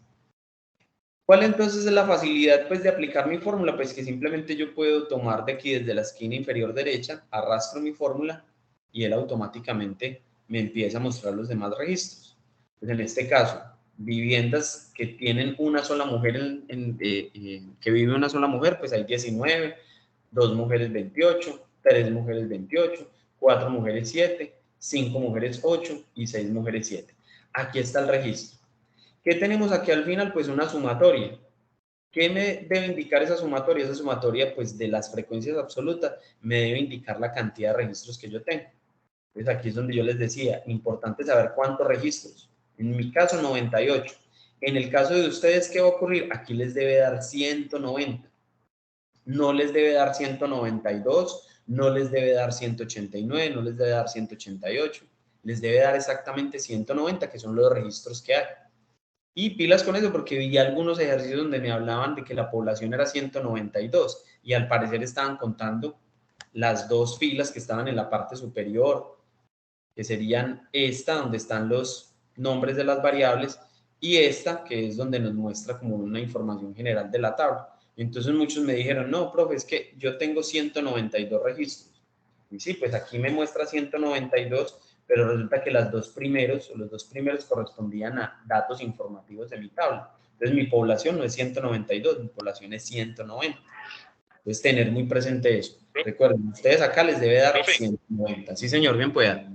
[SPEAKER 1] ¿Cuál entonces es la facilidad pues, de aplicar mi fórmula? Pues que simplemente yo puedo tomar de aquí desde la esquina inferior derecha, arrastro mi fórmula y él automáticamente me empieza a mostrar los demás registros. Pues en este caso, viviendas que tienen una sola mujer, que vive una sola mujer, pues hay 19, 2 mujeres 28, 3 mujeres 28, 4 mujeres 7, 5 mujeres 8 y 6 mujeres 7. Aquí está el registro. ¿Qué tenemos aquí al final? Pues una sumatoria. ¿Qué me debe indicar esa sumatoria? Esa sumatoria, pues de las frecuencias absolutas, me debe indicar la cantidad de registros que yo tengo. Entonces aquí es donde yo les decía, importante saber cuántos registros. En mi caso, 98. En el caso de ustedes, ¿qué va a ocurrir? Aquí les debe dar 190. No les debe dar 192, no les debe dar 189, no les debe dar 188. Les debe dar exactamente 190, que son los registros que hay. Y pilas con eso porque vi algunos ejercicios donde me hablaban de que la población era 192 y al parecer estaban contando las dos filas que estaban en la parte superior, que serían esta donde están los nombres de las variables y esta que es donde nos muestra como una información general de la tabla. Entonces muchos me dijeron, no, profe, es que yo tengo 192 registros. Y sí, pues aquí me muestra 192, pero resulta que los dos primeros correspondían a datos informativos de mi tabla. Entonces mi población no es 192, mi población es 190. Entonces tener muy presente eso. Recuerden, ustedes acá les debe dar
[SPEAKER 3] Profe,
[SPEAKER 1] 190. Sí, señor, bien pueda.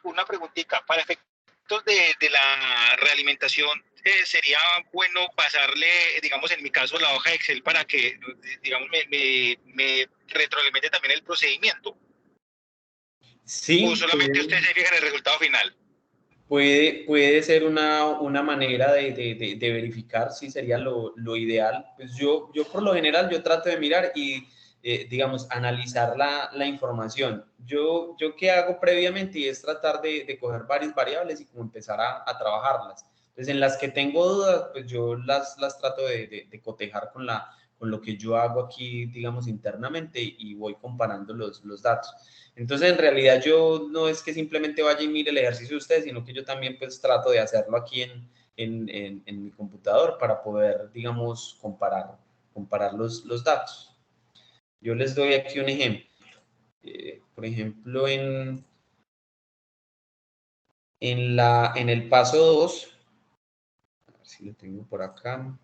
[SPEAKER 3] Una preguntita, para efectos de la realimentación, sería bueno pasarle, digamos, en mi caso, la hoja de Excel para que, digamos, me retroalimente también el procedimiento.
[SPEAKER 1] Sí,
[SPEAKER 3] O solamente ustedes se fijan en el resultado final.
[SPEAKER 1] puede ser una manera de verificar si sería lo ideal. Pues yo por lo general yo trato de mirar y, digamos, analizar la información. Yo qué hago previamente y es tratar de coger varias variables y como empezar a trabajarlas. Entonces, en las que tengo dudas, pues yo las trato de cotejar con lo que yo hago aquí, digamos, internamente y voy comparando los datos. Entonces, en realidad yo no es que simplemente vaya y mire el ejercicio de ustedes, sino que yo también pues trato de hacerlo aquí en mi computador para poder, digamos, comparar los datos. Yo les doy aquí un ejemplo. Por ejemplo, en el paso 2, a ver si lo tengo por acá.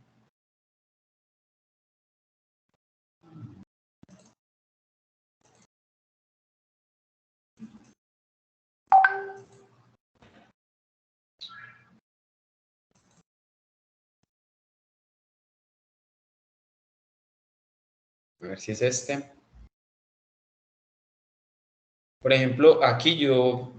[SPEAKER 1] A ver si es este. Por ejemplo, aquí yo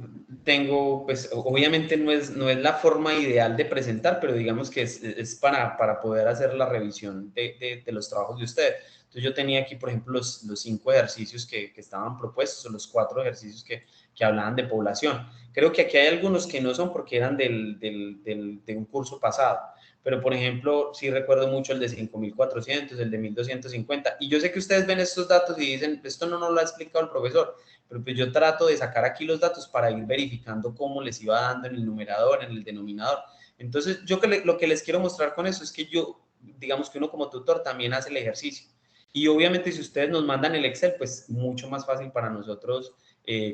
[SPEAKER 1] tengo, pues obviamente no es la forma ideal de presentar, pero digamos que es para poder hacer la revisión de los trabajos de ustedes. Entonces yo tenía aquí, por ejemplo, los 5 ejercicios que estaban propuestos, o los 4 ejercicios que hablaban de población. Creo que aquí hay algunos que no son porque eran de un curso pasado, pero por ejemplo, sí recuerdo mucho el de 5.400, el de 1.250, y yo sé que ustedes ven estos datos y dicen, esto no nos lo ha explicado el profesor, pero pues yo trato de sacar aquí los datos para ir verificando cómo les iba dando en el numerador, en el denominador. Entonces, yo lo que les quiero mostrar con eso es que yo, digamos que uno como tutor también hace el ejercicio. Y obviamente si ustedes nos mandan el Excel, pues mucho más fácil para nosotros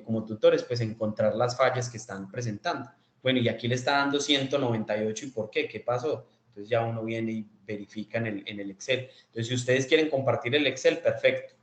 [SPEAKER 1] como tutores, pues encontrar las fallas que están presentando. Bueno, y aquí le está dando 198, ¿y por qué? ¿Qué pasó? Entonces ya uno viene y verifica en el Excel. Entonces, si ustedes quieren compartir el Excel, perfecto.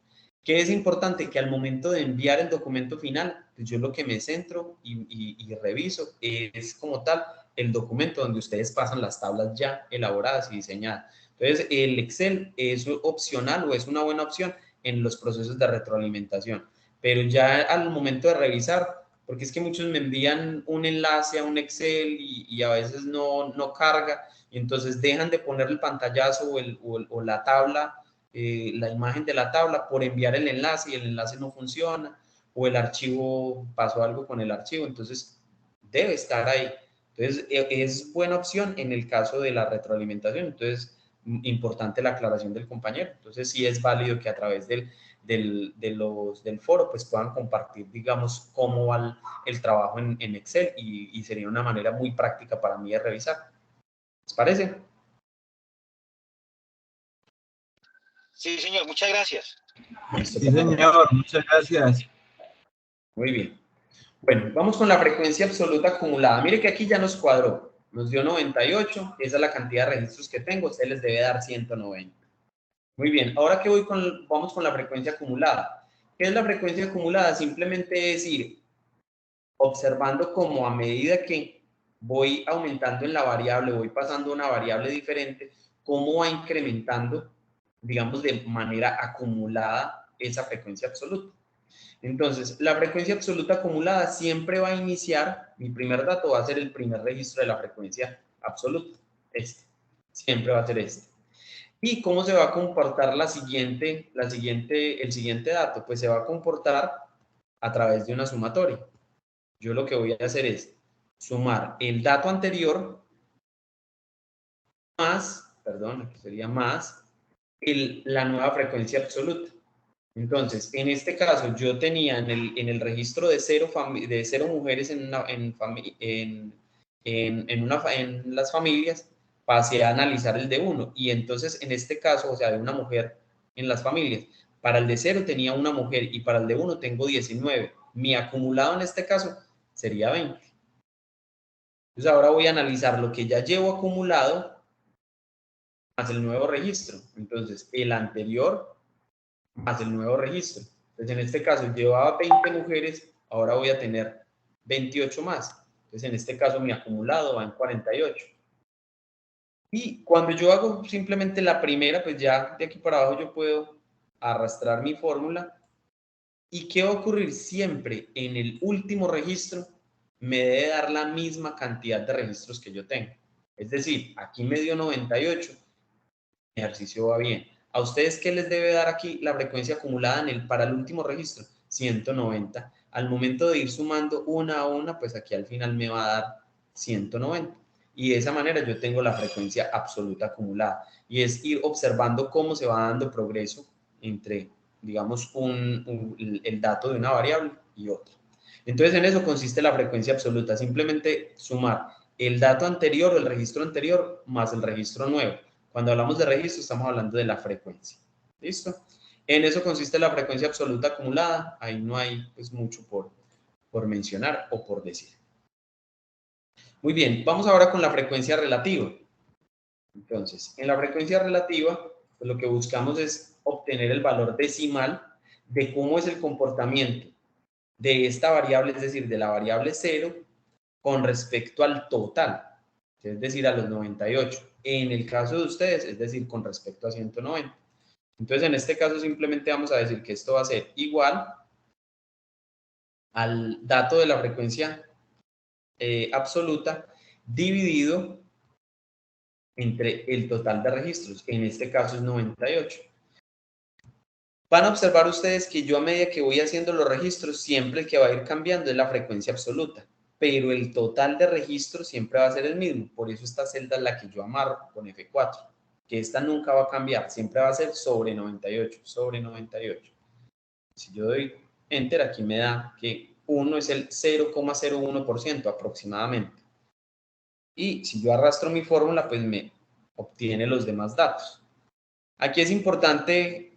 [SPEAKER 1] ¿Qué es importante? Que al momento de enviar el documento final, pues yo lo que me centro y reviso es como tal el documento donde ustedes pasan las tablas ya elaboradas y diseñadas. Entonces, el Excel es opcional o es una buena opción en los procesos de retroalimentación, pero ya al momento de revisar, porque es que muchos me envían un enlace a un Excel y a veces no carga, y entonces dejan de poner el pantallazo o la tabla, la imagen de la tabla por enviar el enlace y el enlace no funciona, o el archivo pasó algo con el archivo, entonces debe estar ahí. Entonces es buena opción en el caso de la retroalimentación. Entonces, importante la aclaración del compañero. Entonces sí es válido que a través del foro pues puedan compartir, digamos, cómo va el trabajo en Excel, y sería una manera muy práctica para mí de revisar. ¿Les parece?
[SPEAKER 3] Sí, señor, muchas gracias.
[SPEAKER 1] Listo,
[SPEAKER 4] Sí, señor, muchas gracias.
[SPEAKER 1] muy bien. Bueno, vamos con la frecuencia absoluta acumulada. Mire que aquí ya nos cuadró. Nos dio 98, esa es la cantidad de registros que tengo, usted les debe dar 190. Muy bien, ahora que vamos con la frecuencia acumulada. ¿Qué es la frecuencia acumulada? Simplemente es ir observando cómo a medida que voy aumentando en la variable, voy pasando una variable diferente, cómo va incrementando, digamos, de manera acumulada esa frecuencia absoluta. Entonces, la frecuencia absoluta acumulada siempre va a iniciar, mi primer dato va a ser el primer registro de la frecuencia absoluta, este, siempre va a ser este. ¿Y cómo se va a comportar el siguiente dato? Pues se va a comportar a través de una sumatoria. Yo lo que voy a hacer es sumar el dato anterior más, perdón, aquí sería más, la nueva frecuencia absoluta. Entonces, en este caso, yo tenía en el registro de cero mujeres en las familias, pasé a analizar el de 1. Y entonces, en este caso, o sea, de una mujer en las familias, para el de 0 tenía una mujer y para el de 1 tengo 19. Mi acumulado en este caso sería 20. Entonces, ahora voy a analizar lo que ya llevo acumulado más el nuevo registro. Entonces, el anterior más el nuevo registro. Entonces, en este caso, llevaba 20 mujeres, ahora voy a tener 28 más. Entonces, en este caso, mi acumulado va en 48. Y cuando yo hago simplemente la primera, pues ya de aquí para abajo yo puedo arrastrar mi fórmula. ¿Y qué va a ocurrir? Siempre en el último registro me debe dar la misma cantidad de registros que yo tengo. Es decir, aquí me dio 98, el ejercicio va bien. ¿A ustedes qué les debe dar aquí la frecuencia acumulada para el último registro? 190. Al momento de ir sumando una a una, pues aquí al final me va a dar 190. Y de esa manera yo tengo la frecuencia absoluta acumulada. Y es ir observando cómo se va dando progreso entre, digamos, el dato de una variable y otra. Entonces, en eso consiste la frecuencia absoluta. Simplemente sumar el dato anterior o el registro anterior más el registro nuevo. Cuando hablamos de registro, estamos hablando de la frecuencia. ¿Listo? En eso consiste la frecuencia absoluta acumulada. Ahí no hay pues, mucho por mencionar o por decir. Muy bien, vamos ahora con la frecuencia relativa. Entonces, en la frecuencia relativa, pues, lo que buscamos es obtener el valor decimal de cómo es el comportamiento de esta variable, es decir, de la variable 0 con respecto al total, es decir, a los 98. En el caso de ustedes, es decir, con respecto a 190. Entonces, en este caso, simplemente vamos a decir que esto va a ser igual al dato de la frecuencia absoluta dividido entre el total de registros. En este caso es 98. Van a observar ustedes que yo a medida que voy haciendo los registros, siempre el que va a ir cambiando es la frecuencia absoluta, pero el total de registros siempre va a ser el mismo. Por eso esta celda es la que yo amarro con F4, que esta nunca va a cambiar, siempre va a ser sobre 98, sobre 98. Si yo doy Enter, aquí me da que 1 es el 0,01% aproximadamente. Y si yo arrastro mi fórmula, pues me obtiene los demás datos. Aquí es importante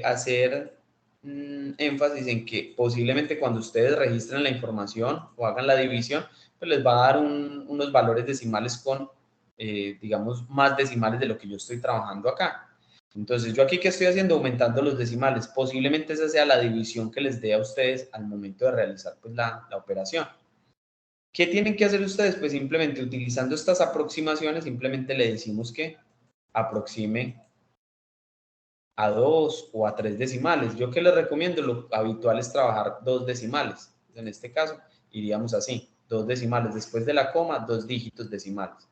[SPEAKER 1] hacer énfasis en que posiblemente cuando ustedes registren la información o hagan la división, pues les va a dar unos valores decimales con, digamos, más decimales de lo que yo estoy trabajando acá. Entonces, yo aquí que estoy haciendo, aumentando los decimales, posiblemente esa sea la división que les dé a ustedes al momento de realizar pues, la operación. ¿Qué tienen que hacer ustedes? Pues simplemente utilizando estas aproximaciones, simplemente le decimos que aproxime a 2 o a 3 decimales. Yo que les recomiendo, lo habitual es trabajar 2 decimales. En este caso, iríamos así, 2 decimales. Después de la coma, 2 dígitos decimales.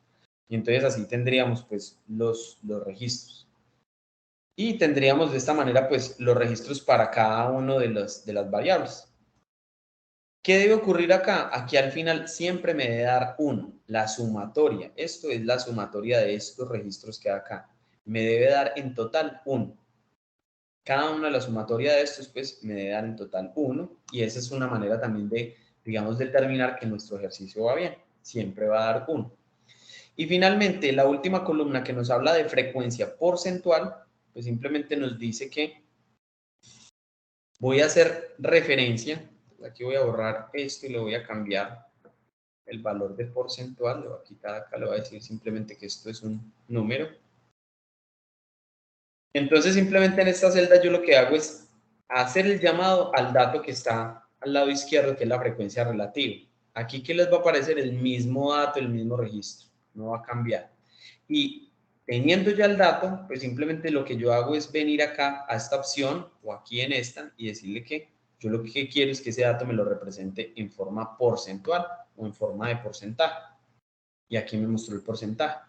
[SPEAKER 1] Y entonces así tendríamos pues los registros. Y tendríamos de esta manera pues los registros para cada uno de las variables. ¿Qué debe ocurrir acá? Aquí al final siempre me debe dar 1, la sumatoria. Esto es la sumatoria de estos registros que hay acá. Me debe dar en total 1. Cada una de la sumatoria de estos, pues, me debe dar en total 1. Y esa es una manera también de, digamos, determinar que nuestro ejercicio va bien. Siempre va a dar 1. Y finalmente, la última columna que nos habla de frecuencia porcentual, pues simplemente nos dice que voy a hacer referencia. Aquí voy a borrar esto y le voy a cambiar el valor de porcentual. Le voy a quitar acá, le voy a decir simplemente que esto es un número. Entonces, simplemente en esta celda yo lo que hago es hacer el llamado al dato que está al lado izquierdo, que es la frecuencia relativa. Aquí, ¿qué les va a aparecer? El mismo dato, el mismo registro. No va a cambiar. Y teniendo ya el dato, pues simplemente lo que yo hago es venir acá a esta opción o aquí en esta y decirle que yo lo que quiero es que ese dato me lo represente en forma porcentual o en forma de porcentaje. Y aquí me mostró el porcentaje.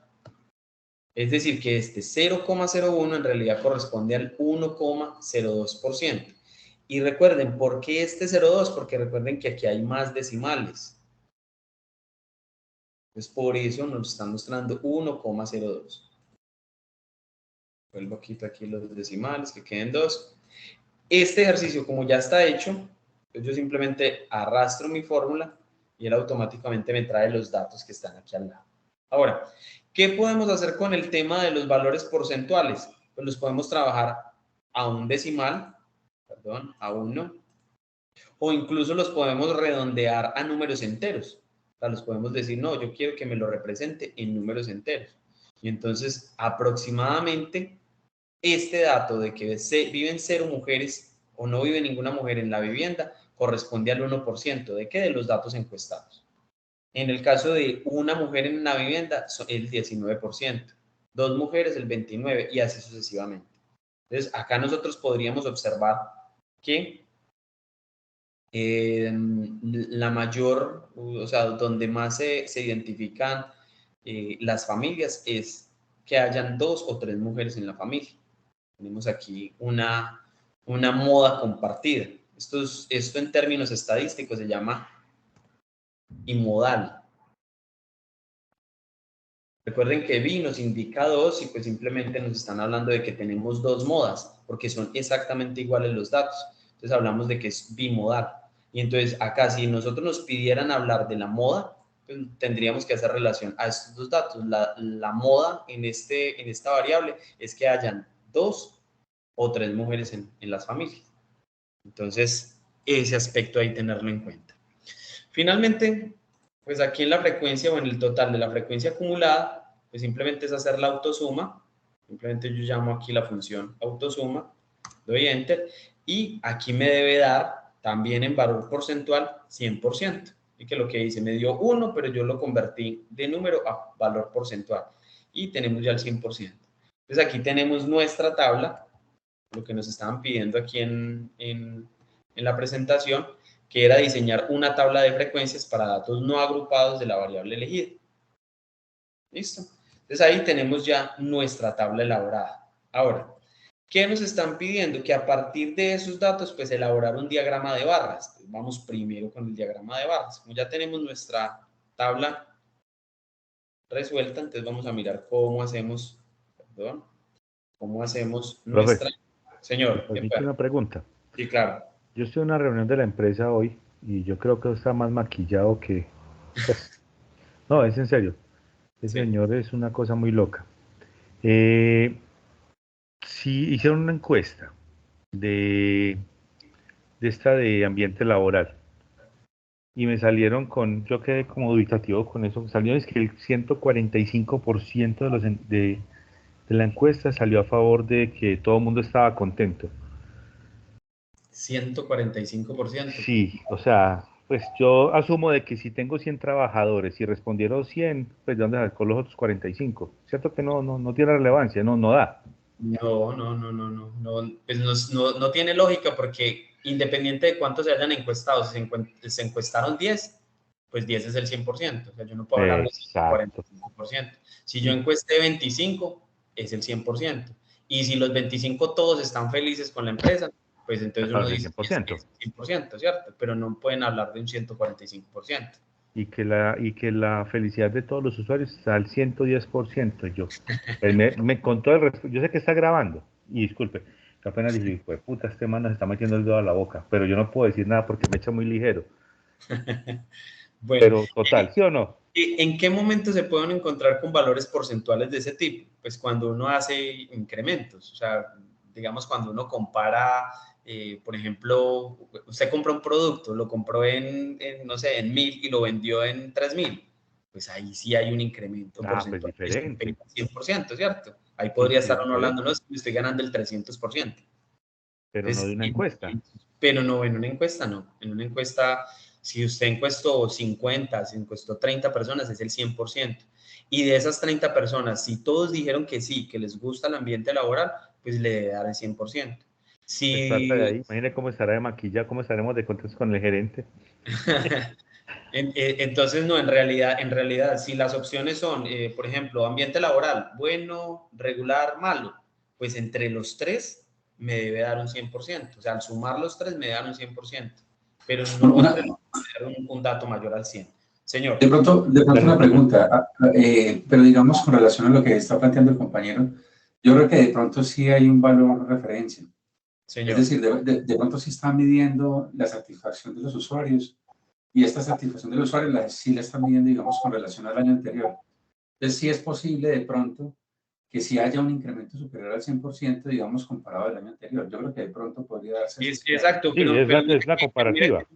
[SPEAKER 1] Es decir, que este 0,01 en realidad corresponde al 1,02%. Y recuerden, ¿por qué este 0,2? Porque recuerden que aquí hay más decimales. Entonces, por eso nos están mostrando 1,02. Vuelvo a quitar aquí los decimales, que queden 2. Este ejercicio, como ya está hecho, pues yo simplemente arrastro mi fórmula y él automáticamente me trae los datos que están aquí al lado. Ahora, ¿qué podemos hacer con el tema de los valores porcentuales? Pues los podemos trabajar a un decimal, perdón, a 1, o incluso los podemos redondear a números enteros. O sea, los podemos decir, no, yo quiero que me lo represente en números enteros. Y entonces, aproximadamente, este dato de que viven 0 mujeres o no vive ninguna mujer en la vivienda corresponde al 1%. ¿De qué? De los datos encuestados. En el caso de una mujer en la vivienda, el 19%, 2 mujeres el 29% y así sucesivamente. Entonces, acá nosotros podríamos observar que la mayor, o sea, donde más se identifican las familias es que hayan 2 o 3 mujeres en la familia. Tenemos aquí una moda compartida. Esto en términos estadísticos se llama imodal. Recuerden que bi nos indica 2 y pues simplemente nos están hablando de que tenemos 2 modas, porque son exactamente iguales los datos. Entonces hablamos de que es bimodal. Y entonces acá si nosotros nos pidieran hablar de la moda, pues tendríamos que hacer relación a estos dos datos. La moda en esta variable es que hayan 2 o 3 mujeres en las familias. Entonces, ese aspecto hay que tenerlo en cuenta. Finalmente, pues aquí en la frecuencia o en el total de la frecuencia acumulada, pues simplemente es hacer la autosuma. Simplemente yo llamo aquí la función autosuma, doy enter y aquí me debe dar también en valor porcentual 100%. Y que lo que hice me dio 1, pero yo lo convertí de número a valor porcentual. Y tenemos ya el 100%. Entonces aquí tenemos nuestra tabla, lo que nos estaban pidiendo aquí en la presentación, que era diseñar una tabla de frecuencias para datos no agrupados de la variable elegida. ¿Listo? Entonces ahí tenemos ya nuestra tabla elaborada. Ahora, ¿qué nos están pidiendo? Que a partir de esos datos, pues elaborar un diagrama de barras. Entonces, vamos primero con el diagrama de barras. Como ya tenemos nuestra tabla resuelta, entonces vamos a mirar cómo hacemos, perdón, cómo hacemos nuestra...
[SPEAKER 2] Profe,
[SPEAKER 1] Señor, ¿qué
[SPEAKER 2] permite
[SPEAKER 1] fue?
[SPEAKER 2] una pregunta.
[SPEAKER 1] Sí, claro.
[SPEAKER 2] Yo estoy en una reunión de la empresa hoy y yo creo que está más maquillado que... pues, no, es en serio. Ese
[SPEAKER 1] Sí.
[SPEAKER 2] señor es una cosa muy loca. Si hicieron una encuesta de esta de ambiente laboral y me salieron con, yo quedé como dubitativo con eso, salió es que el 145% de la encuesta salió a favor de que todo el mundo estaba contento.
[SPEAKER 1] 145%.
[SPEAKER 2] Sí, o sea, pues yo asumo de que si tengo 100 trabajadores y respondieron 100, pues ¿de dónde sacó los otros 45? Cierto que no tiene relevancia, no da.
[SPEAKER 1] No, pues no tiene lógica porque independiente de cuántos se hayan encuestado, si se encuestaron 10, pues 10 es el 100%. O sea, yo no puedo hablar de
[SPEAKER 2] Exacto.
[SPEAKER 1] 45%. Si yo encuesté 25, es el 100%. Y si los 25 todos están felices con la empresa, pues entonces uno
[SPEAKER 2] El
[SPEAKER 1] dice que es
[SPEAKER 2] 100%.
[SPEAKER 1] 100%, ¿cierto? Pero no pueden hablar de un 145%.
[SPEAKER 2] Y que la felicidad de todos los usuarios está al 110%. Yo, pues con todo el respeto, yo sé que está grabando, y disculpe, que apenas dije, pues puta, este man nos está metiendo el dedo a la boca, pero yo no puedo decir nada porque me echa muy ligero.
[SPEAKER 1] Bueno,
[SPEAKER 2] Pero total, ¿sí o no?
[SPEAKER 1] ¿en qué momento se pueden encontrar con valores porcentuales de ese tipo? Pues cuando uno hace incrementos, o sea, digamos cuando uno compara, por ejemplo, usted compra un producto, lo compró no sé, en 1000 y lo vendió en 3000, pues ahí sí hay un incremento
[SPEAKER 2] Ah, pues
[SPEAKER 1] porcentual que
[SPEAKER 2] diferente.
[SPEAKER 1] supera el 100%, ¿cierto? Ahí
[SPEAKER 2] Sí,
[SPEAKER 1] podría
[SPEAKER 2] sí, es
[SPEAKER 1] estar uno hablando,
[SPEAKER 2] diferente.
[SPEAKER 1] no, es que me estoy ganando el 300%.
[SPEAKER 2] Pero no de
[SPEAKER 1] Entonces,
[SPEAKER 2] una encuesta.
[SPEAKER 1] pero no, en una encuesta no. En una encuesta, si usted encuestó 50, si encuestó 30 personas, es el 100%. Y de esas 30 personas, si todos dijeron que sí, que les gusta el ambiente laboral, pues le debe dar el 100%.
[SPEAKER 2] Pues salta de
[SPEAKER 1] Si,
[SPEAKER 2] ahí. Imagine cómo estará de maquilla, cómo estaremos de contentos con el gerente.
[SPEAKER 1] entonces, no, en realidad, si las opciones son, por ejemplo, ambiente laboral, bueno, regular, malo, pues entre los tres me debe dar un 100%. O sea, al sumar los tres me dan un 100%, pero no
[SPEAKER 4] Una,
[SPEAKER 1] entre los tres me dar un dato mayor al 100. Señor.
[SPEAKER 4] de pronto
[SPEAKER 2] Gracias,
[SPEAKER 4] una
[SPEAKER 2] profe.
[SPEAKER 4] pregunta, pero digamos con relación a lo que está planteando el compañero, yo creo que de pronto sí hay un valor de referencia. Es
[SPEAKER 1] Señor.
[SPEAKER 4] decir, de pronto sí está midiendo la satisfacción de los usuarios y esta satisfacción del usuario sí la está midiendo, digamos, con relación al año anterior. Entonces sí es posible de pronto que si haya un incremento superior al 100%, digamos, comparado al año anterior. Yo creo que de pronto podría darse ese escenario.
[SPEAKER 1] Exacto,
[SPEAKER 2] Sí, es la
[SPEAKER 1] mira que
[SPEAKER 2] comparativa
[SPEAKER 1] es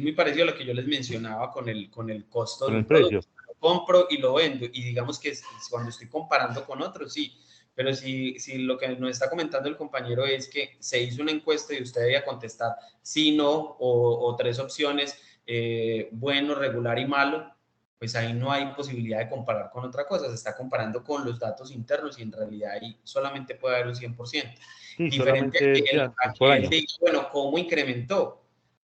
[SPEAKER 1] muy parecido a lo que yo les mencionaba con el costo
[SPEAKER 2] con
[SPEAKER 1] de
[SPEAKER 2] el
[SPEAKER 1] un producto.
[SPEAKER 2] precio.
[SPEAKER 1] Lo compro y lo vendo, y digamos que cuando estoy comparando con otros, sí, pero si lo que nos está comentando el compañero es que se hizo una encuesta y usted debía contestar sí, no, o tres opciones, bueno, regular y malo, pues ahí no hay posibilidad de comparar con otra cosa, se está comparando con los datos internos y en realidad ahí solamente puede haber un 100%.
[SPEAKER 2] Sí,
[SPEAKER 1] Diferente a
[SPEAKER 2] solamente
[SPEAKER 1] que él,
[SPEAKER 2] es por año.
[SPEAKER 1] diga, bueno, ¿cómo incrementó?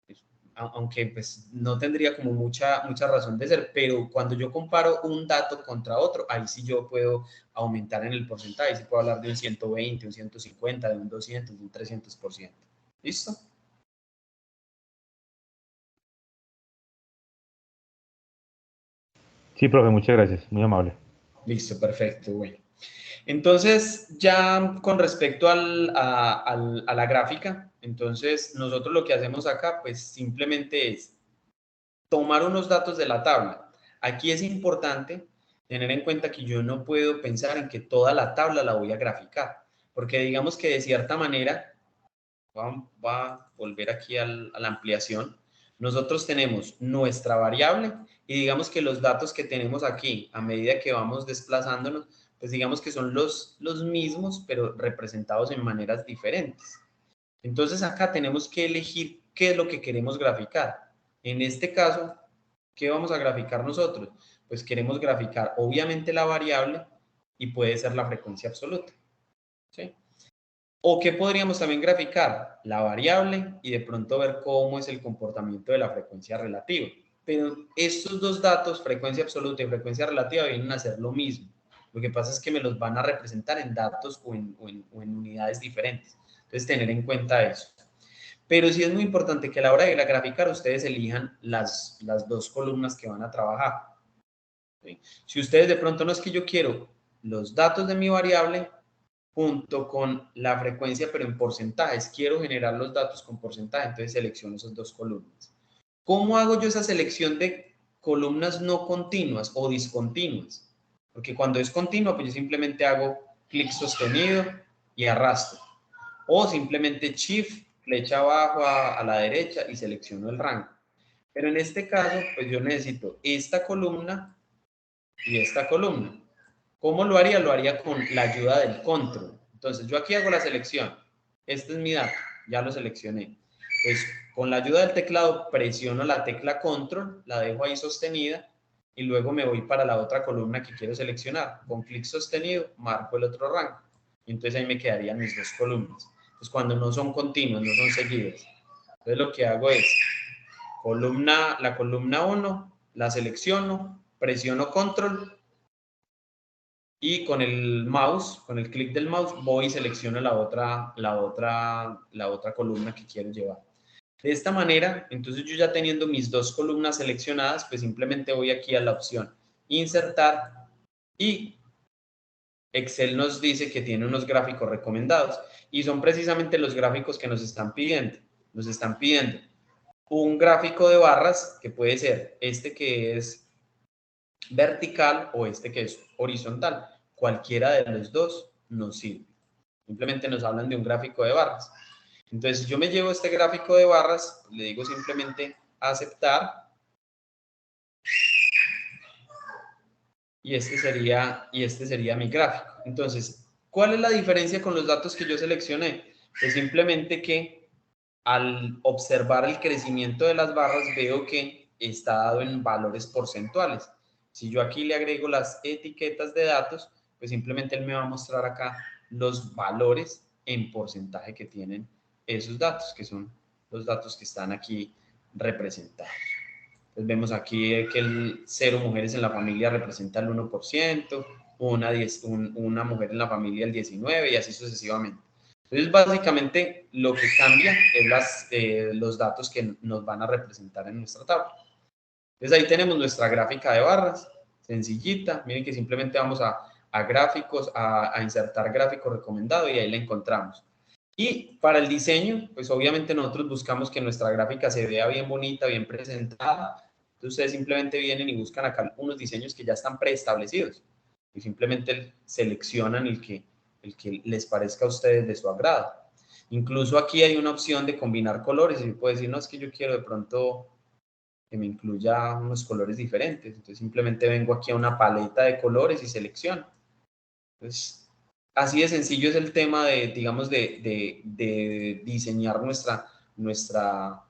[SPEAKER 1] Pues, aunque pues no tendría como mucha razón de ser, pero cuando yo comparo un dato contra otro, ahí sí yo puedo aumentar en el porcentaje, ahí sí puedo hablar de un 120, un 150, de un 200, de un 300%. ¿Listo?
[SPEAKER 2] Sí, profe, muchas gracias. Muy amable.
[SPEAKER 1] Listo, perfecto, bueno. Entonces, ya con respecto a la gráfica, entonces nosotros lo que hacemos acá, pues simplemente es tomar unos datos de la tabla. Aquí es importante tener en cuenta que yo no puedo pensar en que toda la tabla la voy a graficar, porque digamos que de cierta manera, va a volver aquí a la ampliación, nosotros tenemos nuestra variable y digamos que los datos que tenemos aquí, a medida que vamos desplazándonos, pues digamos que son los mismos, pero representados en maneras diferentes. Entonces acá tenemos que elegir qué es lo que queremos graficar. En este caso, ¿qué vamos a graficar nosotros? Pues queremos graficar obviamente la variable y puede ser la frecuencia absoluta. ¿Sí? ¿O qué podríamos también graficar? La variable y de pronto ver cómo es el comportamiento de la frecuencia relativa. Pero estos dos datos, frecuencia absoluta y frecuencia relativa, vienen a ser lo mismo. Lo que pasa es que me los van a representar en datos o en unidades diferentes. Entonces, tener en cuenta eso. Pero sí es muy importante que a la hora de graficar ustedes elijan las dos columnas que van a trabajar. ¿Sí? Si ustedes de pronto no es que yo quiero los datos de mi variable junto con la frecuencia, pero en porcentajes, quiero generar los datos con porcentaje, entonces selecciono esas dos columnas. ¿Cómo hago yo esa selección de columnas no continuas o discontinuas? Porque cuando es continua, pues yo simplemente hago clic sostenido y arrastro. O simplemente shift, flecha abajo a la derecha y selecciono el rango. Pero en este caso, pues yo necesito esta columna y esta columna. ¿Cómo lo haría? Lo haría con la ayuda del control. Entonces, yo aquí hago la selección. Este es mi dato, ya lo seleccioné. Pues con la ayuda del teclado presiono la tecla control, la dejo ahí sostenida y luego me voy para la otra columna que quiero seleccionar. Con clic sostenido, marco el otro rango. Y entonces ahí me quedarían mis dos columnas. Entonces, cuando no son continuas, no son seguidas. Entonces, lo que hago es la columna 1, la selecciono, presiono control y con el mouse, con el clic del mouse, voy y selecciono la otra columna que quiero llevar. De esta manera, entonces yo ya teniendo mis dos columnas seleccionadas, pues simplemente voy aquí a la opción insertar y Excel nos dice que tiene unos gráficos recomendados y son precisamente los gráficos que nos están pidiendo. Nos están pidiendo un gráfico de barras que puede ser este que es vertical o este que es horizontal. Cualquiera de los dos nos sirve. Simplemente nos hablan de un gráfico de barras. Entonces, yo me llevo este gráfico de barras, le digo simplemente aceptar y este sería mi gráfico. Entonces, ¿cuál es la diferencia con los datos que yo seleccioné? Pues simplemente que al observar el crecimiento de las barras veo que está dado en valores porcentuales. Si yo aquí le agrego las etiquetas de datos, pues simplemente él me va a mostrar acá los valores en porcentaje que tienen esos datos, que son los datos que están aquí representados. Entonces vemos aquí que el 0 mujeres en la familia representa el 1%, una mujer en la familia el 19% y así sucesivamente. Entonces, básicamente, lo que cambia es los datos que nos van a representar en nuestra tabla. Entonces, ahí tenemos nuestra gráfica de barras, sencillita. Miren que simplemente vamos a gráficos, a insertar gráfico recomendado y ahí la encontramos. Y para el diseño, pues obviamente nosotros buscamos que nuestra gráfica se vea bien bonita, bien presentada. Entonces, ustedes simplemente vienen y buscan acá unos diseños que ya están preestablecidos y simplemente seleccionan el que les parezca a ustedes de su agrado. Incluso aquí hay una opción de combinar colores y yo puedo decir, no, es que yo quiero de pronto que me incluya unos colores diferentes. Entonces simplemente vengo aquí a una paleta de colores y selecciono. Entonces, así de sencillo es el tema de, digamos, de diseñar nuestra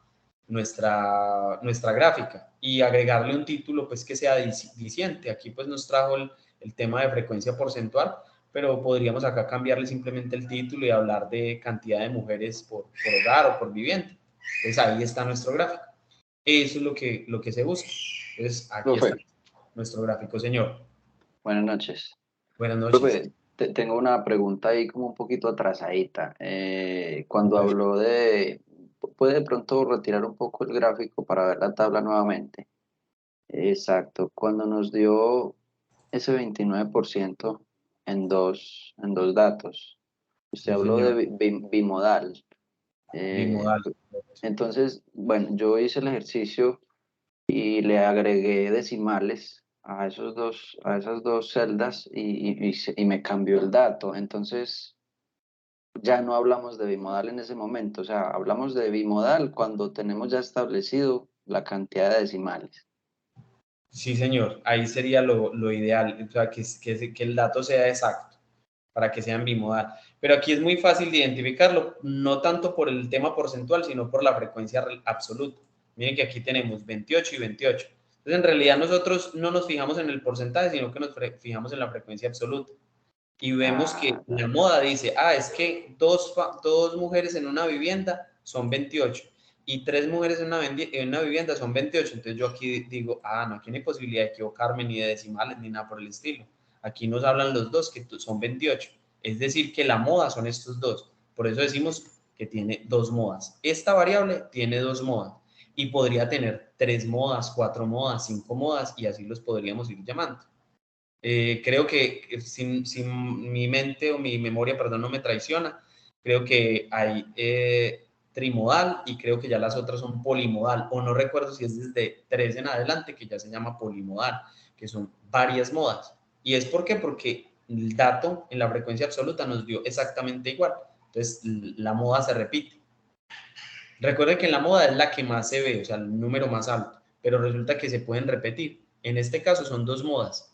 [SPEAKER 1] gráfica y agregarle un título pues que sea diciente. Aquí pues nos trajo el tema de frecuencia porcentual, pero podríamos acá cambiarle simplemente el título y hablar de cantidad de mujeres por hogar o por vivienda. Entonces ahí está nuestro gráfico. Eso es lo que se busca. Entonces aquí está nuestro gráfico, señor.
[SPEAKER 5] Buenas noches.
[SPEAKER 1] Buenas noches.
[SPEAKER 5] Profe, tengo una pregunta ahí como un poquito atrasadita. Cuando habló ¿puede de pronto retirar un poco el gráfico para ver la tabla nuevamente? Exacto. Cuando nos dio ese 29% en dos datos, usted
[SPEAKER 1] Sí,
[SPEAKER 5] habló
[SPEAKER 1] señor.
[SPEAKER 5] de bimodal.
[SPEAKER 1] Bimodal.
[SPEAKER 5] Entonces, bueno, yo hice el ejercicio y le agregué decimales a esas dos celdas y me cambió el dato. Entonces, ya no hablamos de bimodal en ese momento, o sea, hablamos de bimodal cuando tenemos ya establecido la cantidad de decimales.
[SPEAKER 1] Sí, señor. Ahí sería lo ideal, o sea, que el dato sea exacto para que sean bimodal. Pero aquí es muy fácil de identificarlo, no tanto por el tema porcentual, sino por la frecuencia absoluta. Miren que aquí tenemos 28 y 28. Entonces, en realidad nosotros no nos fijamos en el porcentaje, sino que nos fijamos en la frecuencia absoluta. y vemos que la moda dice, es que dos mujeres en una vivienda son 28 y 3 mujeres en una vivienda son 28. Entonces yo aquí digo, no, aquí no hay posibilidad de equivocarme ni de decimales ni nada por el estilo. Aquí nos hablan los dos que son 28. Es decir, que la moda son estos dos. Por eso decimos que tiene 2 modas. Esta variable tiene 2 modas y podría tener 3 modas, 4 modas, 5 modas y así los podríamos ir llamando. Creo que si mi mente o mi memoria, perdón, no me traiciona, creo que hay trimodal y creo que ya las otras son polimodal, o no recuerdo si es desde 3 en adelante que ya se llama polimodal, que son varias modas. ¿Y es por qué? Porque el dato en la frecuencia absoluta nos dio exactamente igual. Entonces, la moda se repite. Recuerden que en la moda es la que más se ve, o sea, el número más alto, pero resulta que se pueden repetir. En este caso son 2 modas.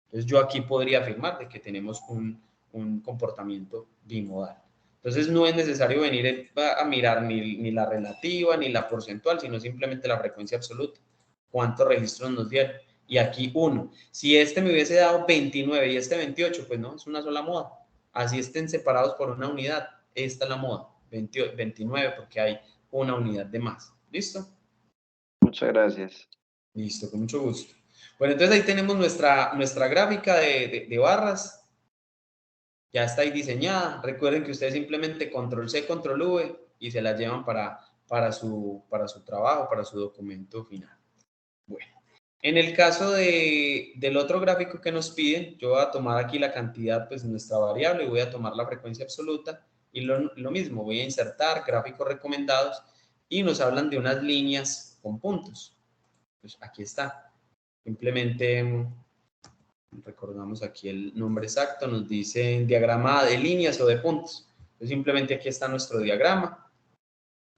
[SPEAKER 1] Entonces yo aquí podría afirmar de que tenemos un comportamiento bimodal. Entonces no es necesario venir a mirar ni la relativa ni la porcentual, sino simplemente la frecuencia absoluta. ¿Cuántos registros nos dieron? Y aquí 1. Si este me hubiese dado 29 y este 28, pues no, es una sola moda. Así estén separados por una unidad. Esta es la moda, 29, porque hay una unidad de más. ¿Listo?
[SPEAKER 5] Muchas gracias.
[SPEAKER 1] Listo, con mucho gusto. Bueno, entonces ahí tenemos nuestra gráfica de barras. Ya está ahí diseñada. Recuerden que ustedes simplemente control C, control V y se la llevan para su trabajo, para su documento final. Bueno, en el caso del otro gráfico que nos piden, yo voy a tomar aquí la cantidad, pues nuestra variable, y voy a tomar la frecuencia absoluta y lo mismo, voy a insertar gráficos recomendados y nos hablan de unas líneas con puntos. Pues aquí está. Simplemente recordamos aquí el nombre exacto, nos dice diagrama de líneas o de puntos. Entonces simplemente aquí está nuestro diagrama,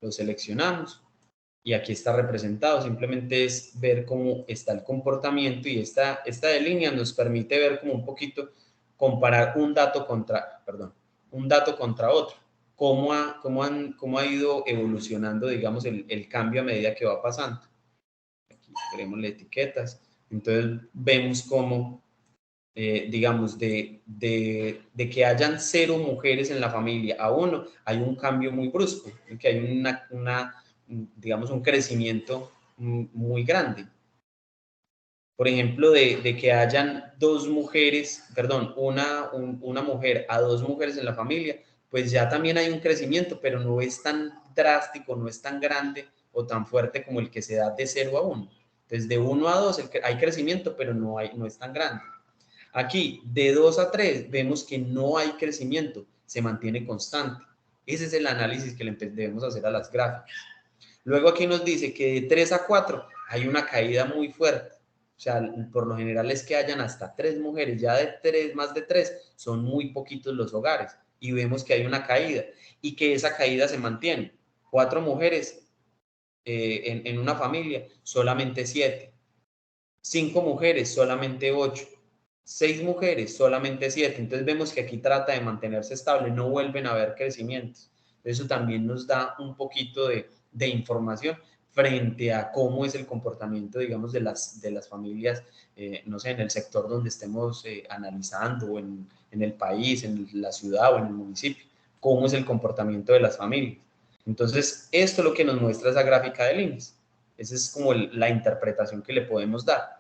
[SPEAKER 1] lo seleccionamos y aquí está representado. Simplemente es ver cómo está el comportamiento y esta de línea nos permite ver como un poquito, comparar un dato contra otro. Cómo ha ido evolucionando, digamos, el cambio a medida que va pasando. Aquí queremos las etiquetas. Entonces vemos cómo digamos, de que hayan 0 mujeres en la familia a 1, hay un cambio muy brusco, que hay digamos, un crecimiento muy grande. Por ejemplo, de que hayan 2 mujeres, perdón, una mujer a 2 mujeres en la familia, pues ya también hay un crecimiento, pero no es tan drástico, no es tan grande o tan fuerte como el que se da de 0 a 1. Entonces, de 1 a 2 hay crecimiento, pero no es tan grande. Aquí, de 2 a 3, vemos que no hay crecimiento, se mantiene constante. Ese es el análisis que le debemos hacer a las gráficas. Luego aquí nos dice que de 3 a 4 hay una caída muy fuerte. O sea, por lo general es que hayan hasta 3 mujeres, ya de 3, más de 3, son muy poquitos los hogares. Y vemos que hay una caída y que esa caída se mantiene. 4 mujeres en una familia, solamente 7. 5 mujeres, solamente 8. 6 mujeres, solamente 7. Entonces vemos que aquí trata de mantenerse estable, no vuelven a haber crecimientos. Eso también nos da un poquito de información frente a cómo es el comportamiento, digamos, de las familias, no sé, en el sector donde estemos analizando, o en el país, en la ciudad o en el municipio, cómo es el comportamiento de las familias. Entonces, esto es lo que nos muestra esa gráfica de líneas. Esa es como la interpretación que le podemos dar.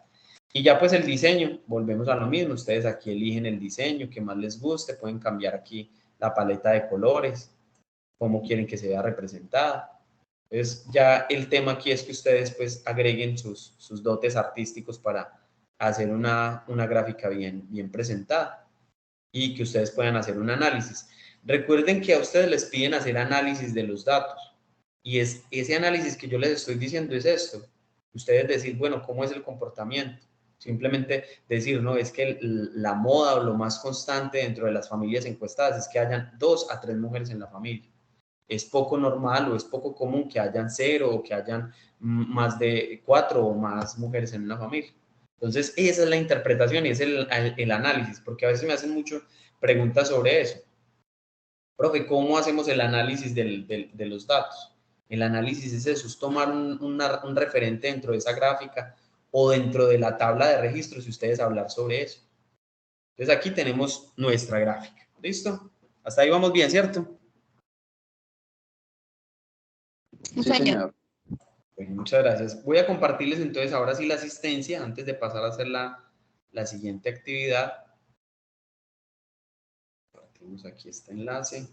[SPEAKER 1] Y ya pues el diseño, volvemos a lo mismo, ustedes aquí eligen el diseño que más les guste, pueden cambiar aquí la paleta de colores, cómo quieren que se vea representada. Entonces ya el tema aquí es que ustedes pues agreguen sus dotes artísticos para hacer una gráfica bien presentada y que ustedes puedan hacer un análisis. Recuerden que a ustedes les piden hacer análisis de los datos y es ese análisis que yo les estoy diciendo es esto. Ustedes decir, bueno, ¿cómo es el comportamiento? Simplemente decir, no, es que la moda o lo más constante dentro de las familias encuestadas es que hayan 2 a 3 mujeres en la familia. Es poco normal o es poco común que hayan 0 o que hayan más de 4 o más mujeres en una familia. Entonces, esa es la interpretación y es el análisis, porque a veces me hacen mucho preguntas sobre eso. Profe, ¿cómo hacemos el análisis de los datos? El análisis es eso, es tomar un referente dentro de esa gráfica o dentro de la tabla de registros y ustedes hablar sobre eso. Entonces aquí tenemos nuestra gráfica. ¿Listo? Hasta ahí vamos bien, ¿cierto?
[SPEAKER 5] Sí, señor.
[SPEAKER 1] Bueno, muchas gracias. Voy a compartirles entonces ahora sí la asistencia antes de pasar a hacer la siguiente actividad. Compartimos aquí este enlace.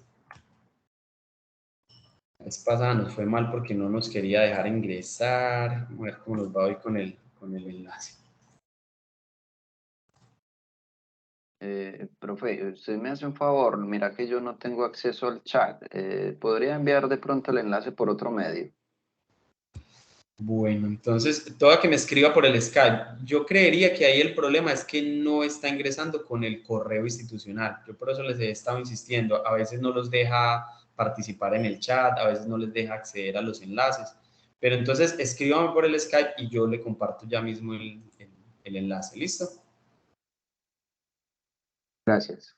[SPEAKER 1] La vez pasada nos fue mal porque no nos quería dejar ingresar. Vamos a ver cómo nos va hoy con el enlace.
[SPEAKER 5] Profe, usted me hace un favor, mira que yo no tengo acceso al chat. ¿Podría enviar de pronto el enlace por otro medio?
[SPEAKER 1] Bueno, entonces, toda que me escriba por el Skype. Yo creería que ahí el problema es que no está ingresando con el correo institucional. Yo por eso les he estado insistiendo. A veces no los deja participar en el chat, a veces no les deja acceder a los enlaces. Pero entonces, escríbame por el Skype y yo le comparto ya mismo el enlace. ¿Listo?
[SPEAKER 5] Gracias.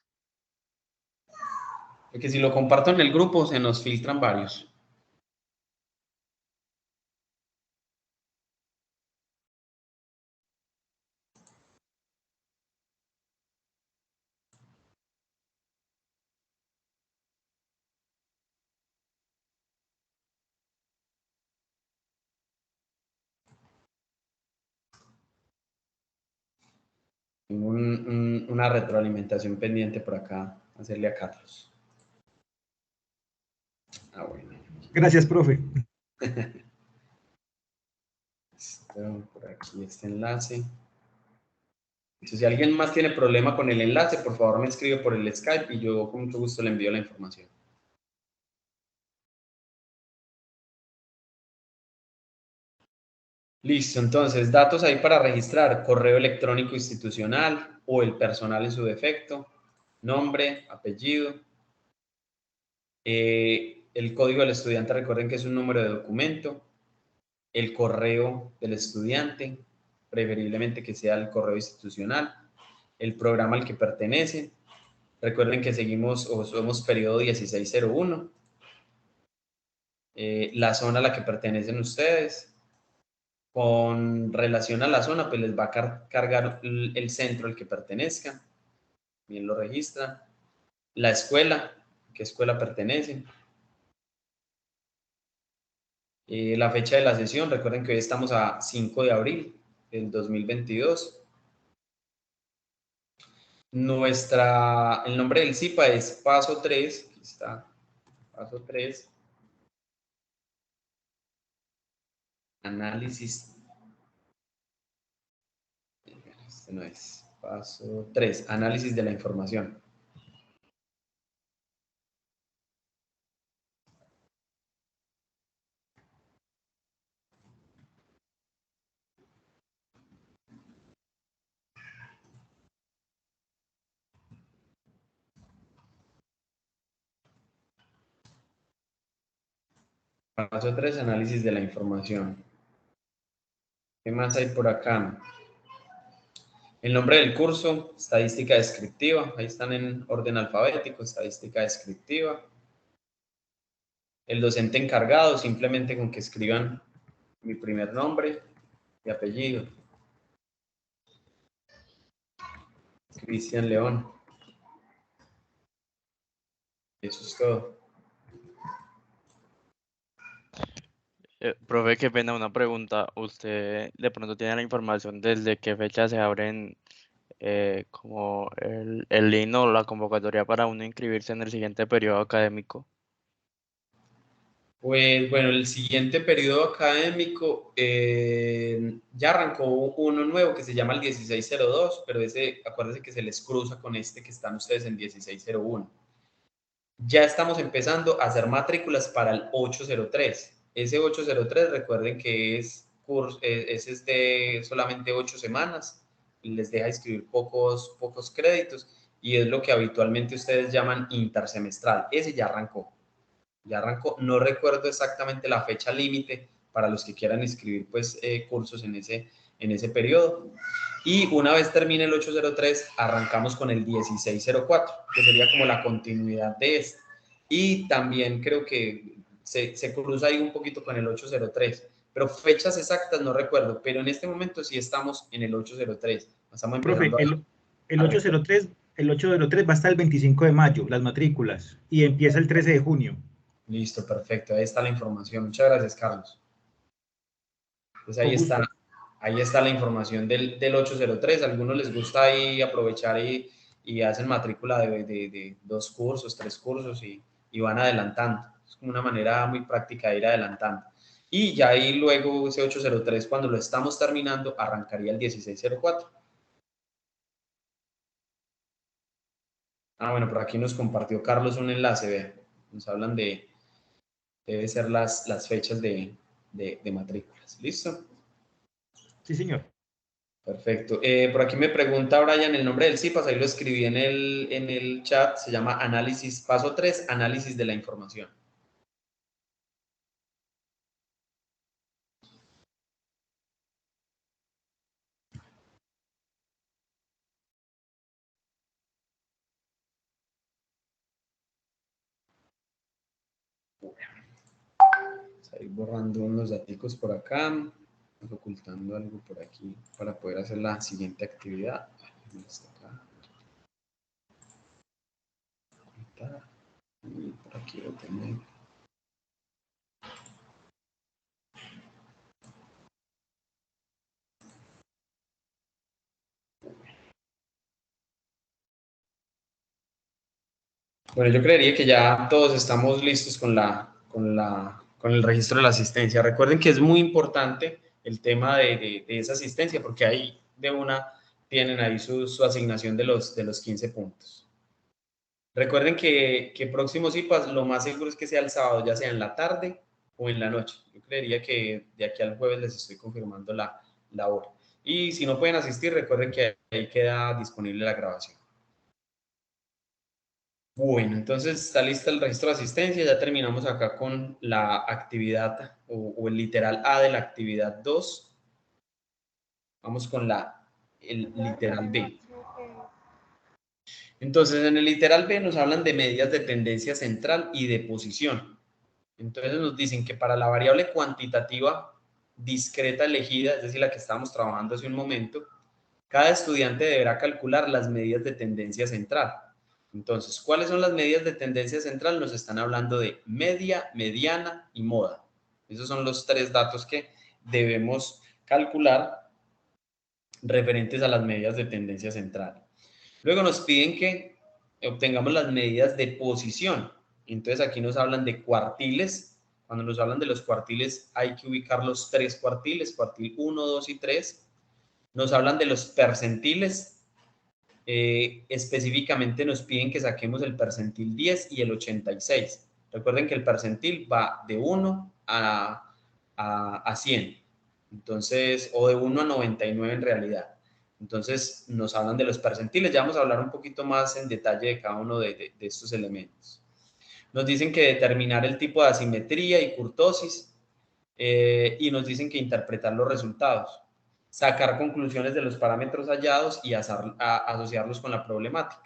[SPEAKER 1] Porque si lo comparto en el grupo, se nos filtran varios. Tengo una retroalimentación pendiente por acá, hacerle a Carlos. Ah, bueno.
[SPEAKER 6] Gracias, profe.
[SPEAKER 1] Por aquí este enlace. Entonces, si alguien más tiene problema con el enlace, por favor me escribe por el Skype y yo con mucho gusto le envío la información. Listo, entonces, datos ahí para registrar, correo electrónico institucional o el personal en su defecto, nombre, apellido, el código del estudiante, recuerden que es un número de documento, el correo del estudiante, preferiblemente que sea el correo institucional, el programa al que pertenece, recuerden que seguimos o somos periodo 1601, la zona a la que pertenecen ustedes. Con relación a la zona, pues les va a cargar el centro al que pertenezcan. Bien lo registran. La escuela, ¿qué escuela pertenecen? La fecha de la sesión, recuerden que hoy estamos a 5 de abril del 2022. El nombre del CIPA es Paso 3. Aquí está, Paso 3. Análisis. Este no es. Paso 3. Análisis de la información. Paso 3. Análisis de la información. ¿Qué más hay por acá? El nombre del curso, estadística descriptiva, ahí están en orden alfabético, estadística descriptiva. El docente encargado, simplemente con que escriban mi primer nombre y apellido. Cristian León. Eso es todo.
[SPEAKER 7] Profe, qué pena, una pregunta. ¿Usted de pronto tiene la información desde qué fecha se abren como el link o la convocatoria para uno inscribirse en el siguiente periodo académico?
[SPEAKER 1] Pues bueno, el siguiente periodo académico ya arrancó uno nuevo que se llama el 1602, pero ese, acuérdense que se les cruza con este que están ustedes en 1601. Ya estamos empezando a hacer matrículas para el 803. Ese 803, recuerden que ese es de solamente 8 semanas, les deja inscribir pocos créditos y es lo que habitualmente ustedes llaman intersemestral. Ese ya arrancó, no recuerdo exactamente la fecha límite para los que quieran inscribir pues cursos en ese periodo. Y una vez termine el 803, arrancamos con el 1604, que sería como la continuidad de este. Y también creo que se cruza ahí un poquito con el 803, pero fechas exactas no recuerdo, pero en este momento sí estamos en el 803. Estamos
[SPEAKER 6] Profe,
[SPEAKER 1] empezando
[SPEAKER 6] El 803 va hasta el 25 de mayo, las matrículas, y empieza el 13 de junio.
[SPEAKER 1] Listo, perfecto. Ahí está la información. Muchas gracias, Carlos. Pues ahí está la información del 803. A algunos les gusta ahí aprovechar y hacen matrícula de 2 cursos, 3 cursos y van adelantando. Es como una manera muy práctica de ir adelantando. Y ya ahí luego ese 803, cuando lo estamos terminando, arrancaría el 1604. Bueno, por aquí nos compartió Carlos un enlace, ve. Nos hablan debe ser las fechas de matrículas. ¿Listo?
[SPEAKER 6] Sí, señor.
[SPEAKER 1] Perfecto. Por aquí me pregunta Brian el nombre del CIPAS, ahí lo escribí en el chat, se llama análisis, paso 3, análisis de la información. Vamos a ir borrando unos datos por acá, ocultando algo por aquí para poder hacer la siguiente actividad. Y por aquí lo tengo. Bueno, yo creería que ya todos estamos listos con el registro de la asistencia. Recuerden que es muy importante el tema de esa asistencia, porque ahí de una tienen ahí su asignación de los 15 puntos. Recuerden que próximos IPAS lo más seguro es que sea el sábado, ya sea en la tarde o en la noche. Yo creería que de aquí al jueves les estoy confirmando la hora. Y si no pueden asistir, recuerden que ahí queda disponible la grabación. Bueno, entonces está lista el registro de asistencia. Ya terminamos acá con la actividad o el literal A de la actividad 2. Vamos con el literal B. Entonces, en el literal B nos hablan de medidas de tendencia central y de posición. Entonces nos dicen que para la variable cuantitativa discreta elegida, es decir, la que estábamos trabajando hace un momento, cada estudiante deberá calcular las medidas de tendencia central. Entonces, ¿cuáles son las medidas de tendencia central? Nos están hablando de media, mediana y moda. Esos son los 3 datos que debemos calcular referentes a las medidas de tendencia central. Luego nos piden que obtengamos las medidas de posición. Entonces aquí nos hablan de cuartiles. Cuando nos hablan de los cuartiles hay que ubicar los 3 cuartiles, cuartil 1, 2 y 3. Nos hablan de los percentiles. Específicamente nos piden que saquemos el percentil 10 y el 86. Recuerden que el percentil va de 1 a 100. Entonces, o de 1 a 99 en realidad. Entonces, nos hablan de los percentiles. Ya vamos a hablar un poquito más en detalle de cada uno de estos elementos. Nos dicen que determinar el tipo de asimetría y kurtosis y nos dicen que interpretar los resultados, sacar conclusiones de los parámetros hallados y asociarlos con la problemática.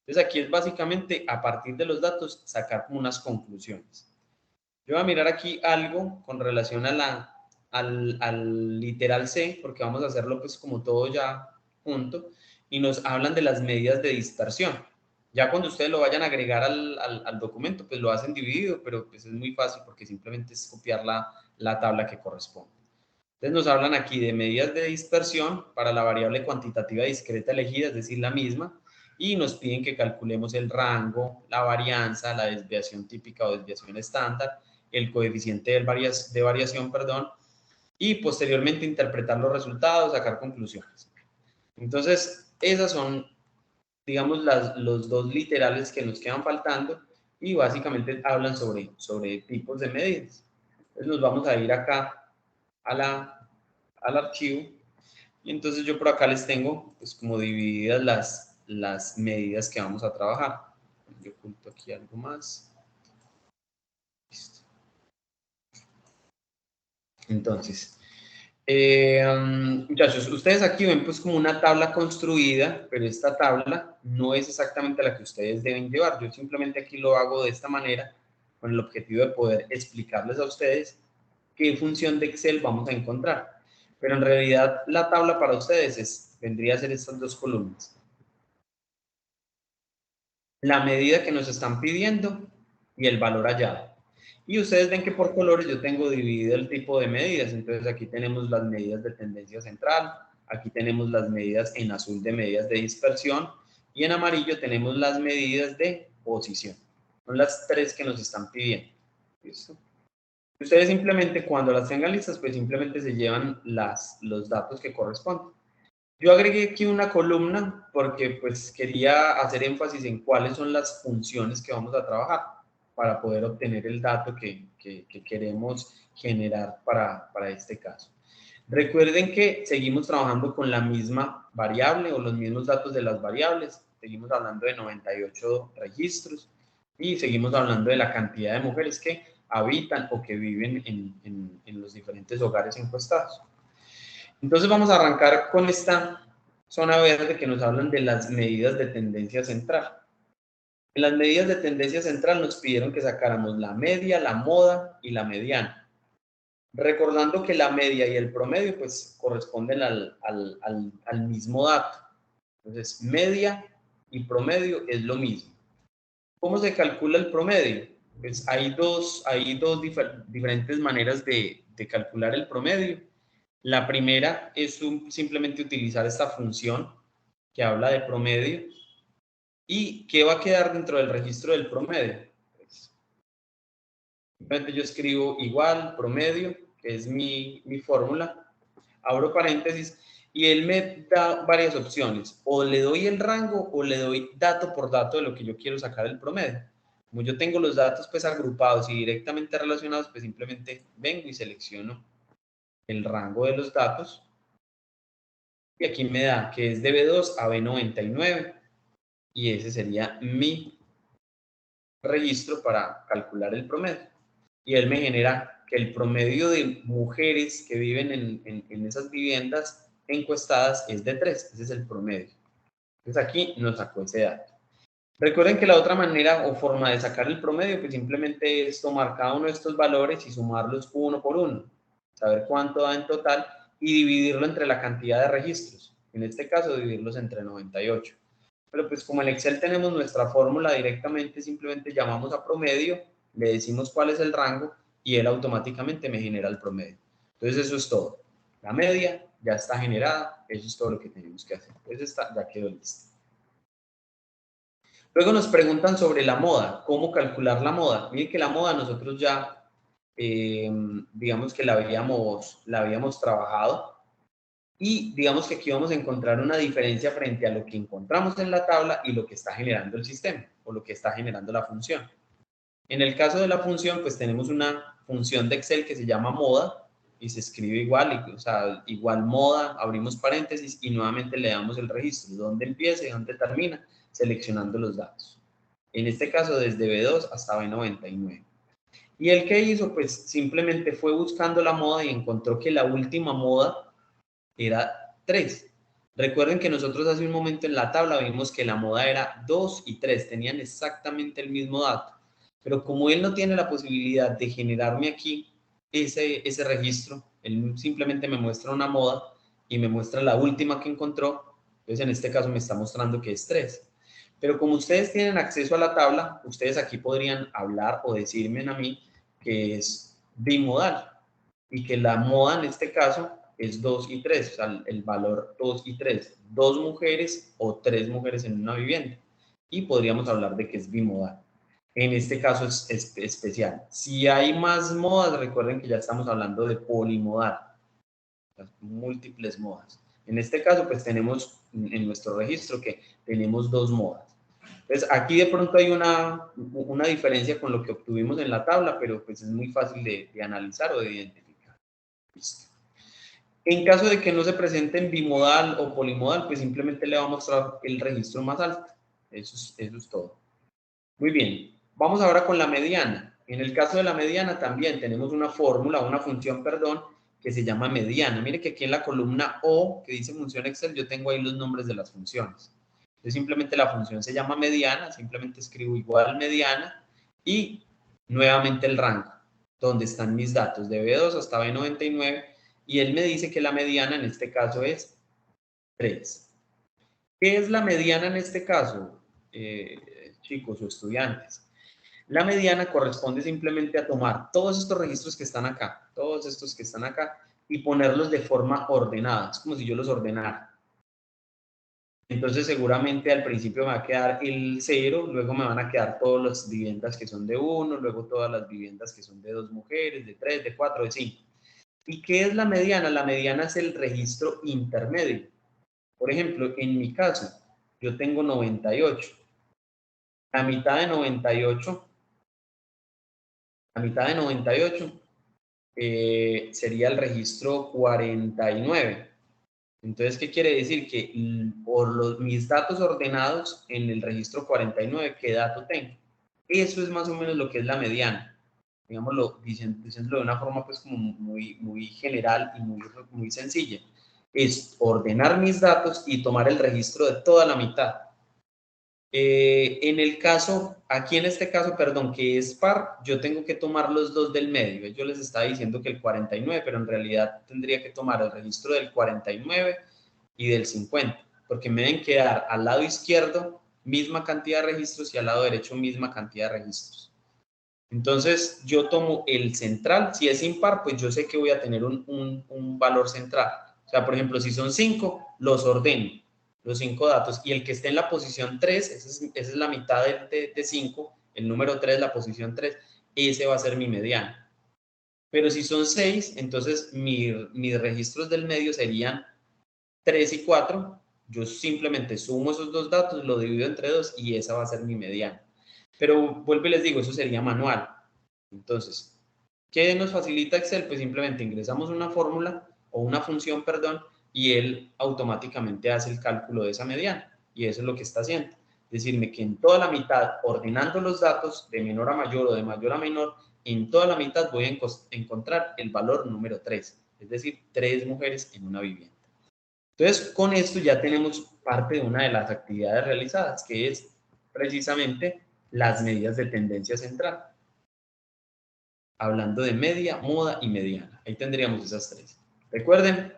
[SPEAKER 1] Entonces, aquí es básicamente, a partir de los datos, sacar unas conclusiones. Yo voy a mirar aquí algo con relación a al literal C, porque vamos a hacerlo pues como todo ya junto, y nos hablan de las medidas de dispersión. Ya cuando ustedes lo vayan a agregar al documento, pues lo hacen dividido, pero pues es muy fácil porque simplemente es copiar la tabla que corresponde. Entonces nos hablan aquí de medidas de dispersión para la variable cuantitativa discreta elegida, es decir, la misma, y nos piden que calculemos el rango, la varianza, la desviación típica o desviación estándar, el coeficiente de variación, y posteriormente interpretar los resultados, sacar conclusiones. Entonces, esas son, digamos, los 2 literales que nos quedan faltando y básicamente hablan sobre tipos de medidas. Entonces nos vamos a ir acá al archivo y entonces yo por acá les tengo pues como divididas las medidas que vamos a trabajar. Yo oculto aquí algo más. Listo. Entonces, muchachos, ustedes aquí ven pues como una tabla construida, pero esta tabla no es exactamente la que ustedes deben llevar. Yo simplemente aquí lo hago de esta manera con el objetivo de poder explicarles a ustedes qué función de Excel vamos a encontrar. Pero en realidad la tabla para ustedes vendría a ser estas 2 columnas. la medida que nos están pidiendo y el valor hallado. Y ustedes ven que por colores yo tengo dividido el tipo de medidas. Entonces aquí tenemos las medidas de tendencia central, aquí tenemos las medidas en azul de medidas de dispersión y en amarillo tenemos las medidas de posición. Son las tres que nos están pidiendo. ¿Listo? Ustedes simplemente cuando las tengan listas, pues simplemente se llevan los datos que corresponden. Yo agregué aquí una columna porque pues quería hacer énfasis en cuáles son las funciones que vamos a trabajar para poder obtener el dato que queremos generar para este caso. Recuerden que seguimos trabajando con la misma variable o los mismos datos de las variables. Seguimos hablando de 98 registros y seguimos hablando de la cantidad de mujeres que habitan o que viven en los diferentes hogares encuestados. Entonces vamos a arrancar con esta zona verde que nos hablan de las medidas de tendencia central. En las medidas de tendencia central nos pidieron que sacáramos la media, la moda y la mediana. Recordando que la media y el promedio pues corresponden al mismo dato. Entonces media y promedio es lo mismo. ¿Cómo se calcula el promedio? Pues hay dos diferentes maneras de calcular el promedio. La primera es simplemente utilizar esta función que habla de promedio. ¿Y qué va a quedar dentro del registro del promedio? Pues, simplemente yo escribo igual, promedio, que es mi fórmula, abro paréntesis, y él me da varias opciones. O le doy el rango o le doy dato por dato de lo que yo quiero sacar del promedio. Como yo tengo los datos pues agrupados y directamente relacionados, pues simplemente vengo y selecciono el rango de los datos. Y aquí me da que es de B2 a B99. Y ese sería mi registro para calcular el promedio. Y él me genera que el promedio de mujeres que viven en esas viviendas encuestadas es de 3. Ese es el promedio. Entonces aquí nos sacó ese dato. Recuerden que la otra manera o forma de sacar el promedio pues simplemente es tomar cada uno de estos valores y sumarlos uno por uno. Saber cuánto da en total y dividirlo entre la cantidad de registros. En este caso dividirlos entre 98. Pero pues como en Excel tenemos nuestra fórmula directamente, simplemente llamamos a promedio, le decimos cuál es el rango y él automáticamente me genera el promedio. Entonces eso es todo. La media ya está generada, eso es todo lo que tenemos que hacer. Entonces ya quedó listo. Luego nos preguntan sobre la moda, cómo calcular la moda. Miren que la moda nosotros ya, digamos que la habíamos trabajado. Y digamos que aquí vamos a encontrar una diferencia frente a lo que encontramos en la tabla y lo que está generando el sistema o lo que está generando la función. En el caso de la función, pues tenemos una función de Excel que se llama moda y se escribe igual, o sea, igual moda, abrimos paréntesis y nuevamente le damos el registro, dónde empieza y dónde termina, seleccionando los datos. En este caso, desde B2 hasta B99. Y el que hizo, pues simplemente fue buscando la moda y encontró que la última moda era 3. Recuerden que nosotros hace un momento en la tabla vimos que la moda era 2 y 3, tenían exactamente el mismo dato. Pero como él no tiene la posibilidad de generarme aquí ese registro, él simplemente me muestra una moda y me muestra la última que encontró, entonces en este caso me está mostrando que es 3. Pero como ustedes tienen acceso a la tabla, ustedes aquí podrían hablar o decirme a mí que es bimodal y que la moda en este caso es 2 y 3, o sea, el valor 2 y 3, 2 mujeres o 3 mujeres en una vivienda. Y podríamos hablar de que es bimodal. En este caso es especial. Si hay más modas, recuerden que ya estamos hablando de polimodal, múltiples modas. En este caso, pues tenemos en nuestro registro que tenemos 2 modas. Entonces, aquí de pronto hay una diferencia con lo que obtuvimos en la tabla, pero pues es muy fácil de analizar o de identificar. Listo. En caso de que no se presente en bimodal o polimodal, pues simplemente le va a mostrar el registro más alto. Eso es todo. Muy bien. Vamos ahora con la mediana. En el caso de la mediana también tenemos una fórmula, una función, perdón, que se llama mediana. Mire que aquí en la columna O, que dice función Excel, yo tengo ahí los nombres de las funciones. Entonces simplemente la función se llama mediana, simplemente escribo igual mediana y nuevamente el rango, donde están mis datos de B2 hasta B99 y él me dice que la mediana en este caso es 3. ¿Qué es la mediana en este caso? chicos o estudiantes. La mediana corresponde simplemente a tomar todos estos registros que están acá, todos estos que están acá, y ponerlos de forma ordenada. Es como si yo los ordenara. Entonces seguramente al principio me va a quedar el 0, luego me van a quedar todas las viviendas que son de 1, luego todas las viviendas que son de 2 mujeres, de 3, de 4, de 5. ¿Y qué es la mediana? La mediana es el registro intermedio. Por ejemplo, en mi caso, yo tengo 98. La mitad de 98, sería el registro 49. Entonces, ¿qué quiere decir? Que por mis datos ordenados en el registro 49, ¿qué dato tengo? Eso es más o menos lo que es la mediana. Digámoslo, diciéndolo de una forma pues como muy general y muy sencilla. Es ordenar mis datos y tomar el registro de toda la mitad. En el caso, aquí en este caso, perdón, que es par, yo tengo que tomar los dos del medio. Yo les estaba diciendo que el 49, pero en realidad tendría que tomar el registro del 49 y del 50, porque me deben quedar al lado izquierdo misma cantidad de registros y al lado derecho misma cantidad de registros. Entonces, yo tomo el central. Si es impar, pues yo sé que voy a tener un valor central. O sea, por ejemplo, si son 5, los ordeno, los 5 datos. Y el que esté en la posición 3, esa es la mitad de 5, el número 3, la posición 3, ese va a ser mi mediana. Pero si son 6, entonces mis registros del medio serían 3 y 4. Yo simplemente sumo esos dos datos, lo divido entre 2 y esa va a ser mi mediana. Pero vuelvo y les digo, eso sería manual. Entonces, ¿qué nos facilita Excel? Pues simplemente ingresamos una fórmula o una función, perdón, y él automáticamente hace el cálculo de esa mediana. Y eso es lo que está haciendo. Decirme que en toda la mitad, ordenando los datos de menor a mayor o de mayor a menor, en toda la mitad voy a encontrar el valor número 3. Es decir, 3 mujeres en una vivienda. Entonces, con esto ya tenemos parte de una de las actividades realizadas, que es precisamente las medidas de tendencia central. Hablando de media, moda y mediana. Ahí tendríamos esas tres. Recuerden,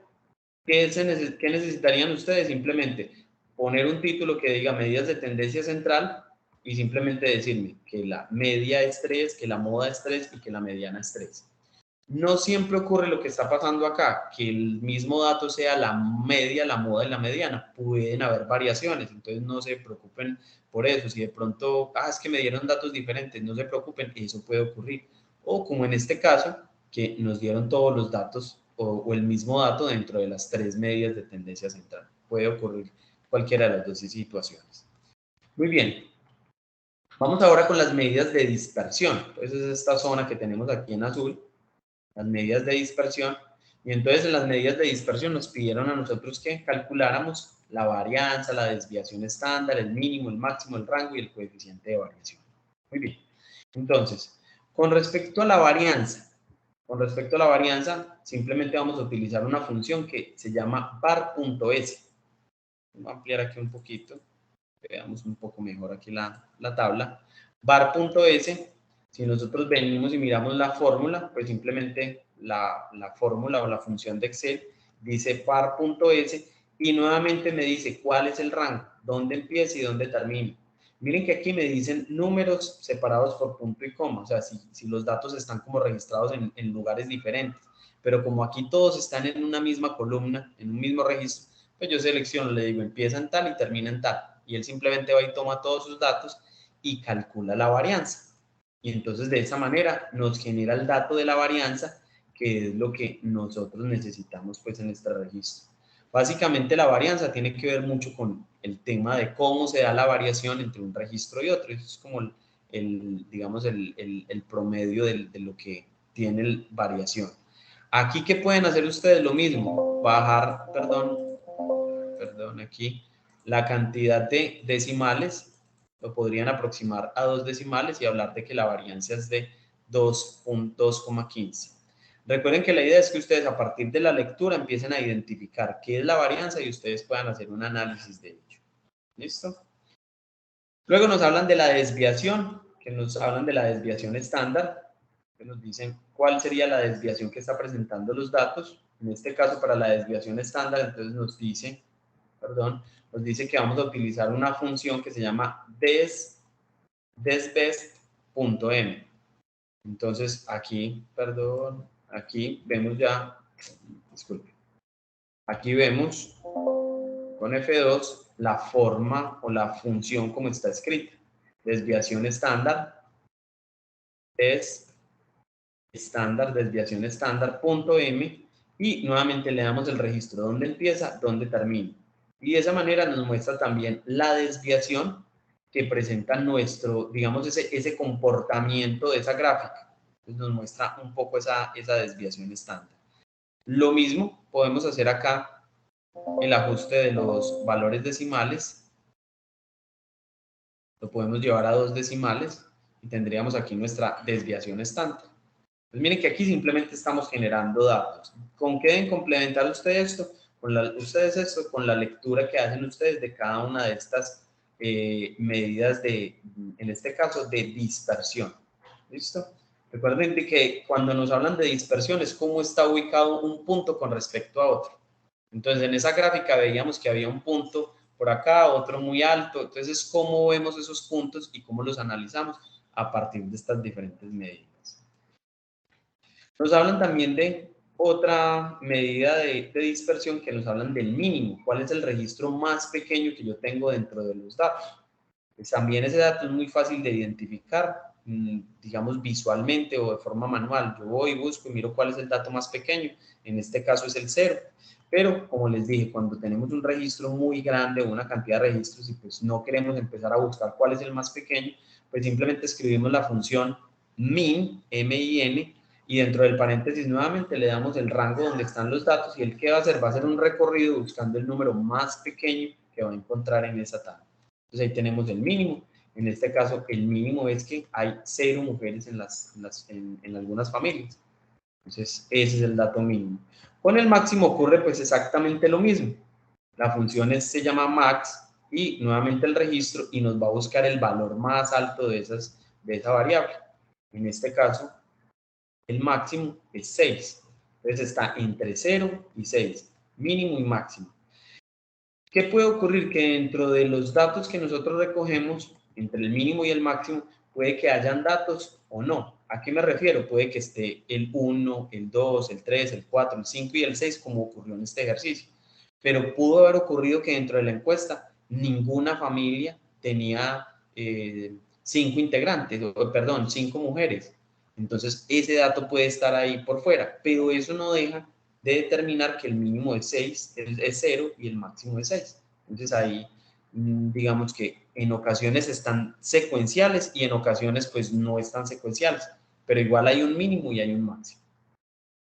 [SPEAKER 1] ¿qué necesitarían ustedes? Simplemente poner un título que diga medidas de tendencia central y simplemente decirme que la media es 3, que la moda es 3 y que la mediana es 3. No siempre ocurre lo que está pasando acá, que el mismo dato sea la media, la moda y la mediana. Pueden haber variaciones, entonces no se preocupen por eso. Si de pronto, es que me dieron datos diferentes, no se preocupen, eso puede ocurrir. O como en este caso, que nos dieron todos los datos o el mismo dato dentro de las 3 medias de tendencia central. Puede ocurrir cualquiera de las dos situaciones. Muy bien. Vamos ahora con las medidas de dispersión. Entonces es esta zona que tenemos aquí en azul, las medidas de dispersión, y entonces en las medidas de dispersión nos pidieron a nosotros que calculáramos la varianza, la desviación estándar, el mínimo, el máximo, el rango y el coeficiente de variación. Muy bien. Entonces, con respecto a la varianza, simplemente vamos a utilizar una función que se llama var.s. Voy a ampliar aquí un poquito, veamos un poco mejor aquí la tabla. var.s. Si nosotros venimos y miramos la fórmula, pues simplemente la fórmula o la función de Excel dice var.s y nuevamente me dice cuál es el rango, dónde empieza y dónde termina. Miren que aquí me dicen números separados por punto y coma, o sea, si los datos están como registrados en lugares diferentes, pero como aquí todos están en una misma columna, en un mismo registro, pues yo selecciono, le digo empieza en tal y termina en tal, y él simplemente va y toma todos sus datos y calcula la varianza. Y entonces de esa manera nos genera el dato de la varianza, que es lo que nosotros necesitamos pues en este registro. Básicamente la varianza tiene que ver mucho con el tema de cómo se da la variación entre un registro y otro. Eso es como digamos, el promedio de lo que tiene variación. Aquí, ¿qué pueden hacer ustedes? Lo mismo, bajar, perdón, aquí, la cantidad de decimales, lo podrían aproximar a 2 decimales y hablar de que la varianza es de 2.15. Recuerden que la idea es que ustedes a partir de la lectura empiecen a identificar qué es la varianza y ustedes puedan hacer un análisis de ello. ¿Listo? Luego nos hablan de la desviación, que nos hablan de la desviación estándar, que nos dicen cuál sería la desviación que está presentando los datos. En este caso, para la desviación estándar, entonces nos dice que vamos a utilizar una función que se llama desbest.m. Entonces aquí, perdón, aquí vemos ya, disculpe, aquí vemos con F2 la forma o la función como está escrita. Desviación estándar es estándar, desviación estándar, punto M, y nuevamente le damos el registro donde empieza, donde termina. Y de esa manera nos muestra también la desviación que presenta nuestro, digamos, ese comportamiento de esa gráfica. Entonces nos muestra un poco esa desviación estándar. Lo mismo podemos hacer acá, el ajuste de los valores decimales. Lo podemos llevar a 2 decimales y tendríamos aquí nuestra desviación estándar. Pues miren que aquí simplemente estamos generando datos. ¿Con qué deben complementar ustedes esto? Con la lectura que hacen ustedes de cada una de estas medidas de, en este caso, de dispersión. ¿Listo? Recuerden que cuando nos hablan de dispersión es cómo está ubicado un punto con respecto a otro. Entonces, en esa gráfica veíamos que había un punto por acá, otro muy alto. Entonces, ¿cómo vemos esos puntos y cómo los analizamos? A partir de estas diferentes medidas. Nos hablan también de otra medida de dispersión que nos hablan del mínimo. ¿Cuál es el registro más pequeño que yo tengo dentro de los datos? Pues también ese dato es muy fácil de identificar, digamos visualmente o de forma manual. Yo voy, busco y miro cuál es el dato más pequeño. En este caso es el 0. Pero, como les dije, cuando tenemos un registro muy grande o una cantidad de registros y pues no queremos empezar a buscar cuál es el más pequeño, pues simplemente escribimos la función min, M-I-N, y dentro del paréntesis nuevamente le damos el rango donde están los datos y el que va a hacer va a hacer un recorrido buscando el número más pequeño que va a encontrar en esa tabla. Entonces ahí tenemos el mínimo. En este caso el mínimo es que hay 0 mujeres en algunas familias. Entonces ese es el dato mínimo. Con el máximo ocurre pues exactamente lo mismo. La función se llama max y nuevamente el registro y nos va a buscar el valor más alto de esa variable. En este caso el máximo es 6. Entonces está entre 0 y 6, mínimo y máximo. ¿Qué puede ocurrir? Que dentro de los datos que nosotros recogemos, entre el mínimo y el máximo, puede que hayan datos o no. ¿A qué me refiero? Puede que esté el 1, el 2, el 3, el 4, el 5 y el 6, como ocurrió en este ejercicio. Pero pudo haber ocurrido que dentro de la encuesta ninguna familia tenía 5 integrantes, perdón, 5 mujeres. Entonces, ese dato puede estar ahí por fuera, pero eso no deja de determinar que el mínimo es 6, es 0 y el máximo es 6. Entonces, ahí, digamos que en ocasiones están secuenciales y en ocasiones, pues, no están secuenciales, pero igual hay un mínimo y hay un máximo.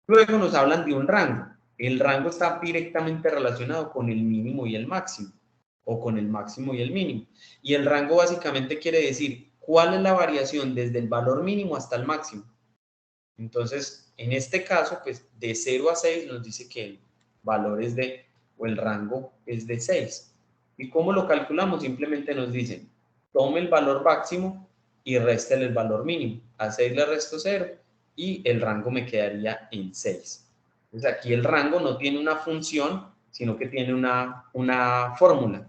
[SPEAKER 1] Luego nos hablan de un rango. El rango está directamente relacionado con el mínimo y el máximo, o con el máximo y el mínimo. Y el rango básicamente quiere decir cuál es la variación desde el valor mínimo hasta el máximo. Entonces, en este caso, pues de 0 a 6 nos dice que el valor es o el rango es de 6. ¿Y cómo lo calculamos? Simplemente nos dicen, tome el valor máximo y réstele el valor mínimo. A 6 le resto 0 y el rango me quedaría en 6. Entonces, aquí el rango no tiene una función, sino que tiene una fórmula.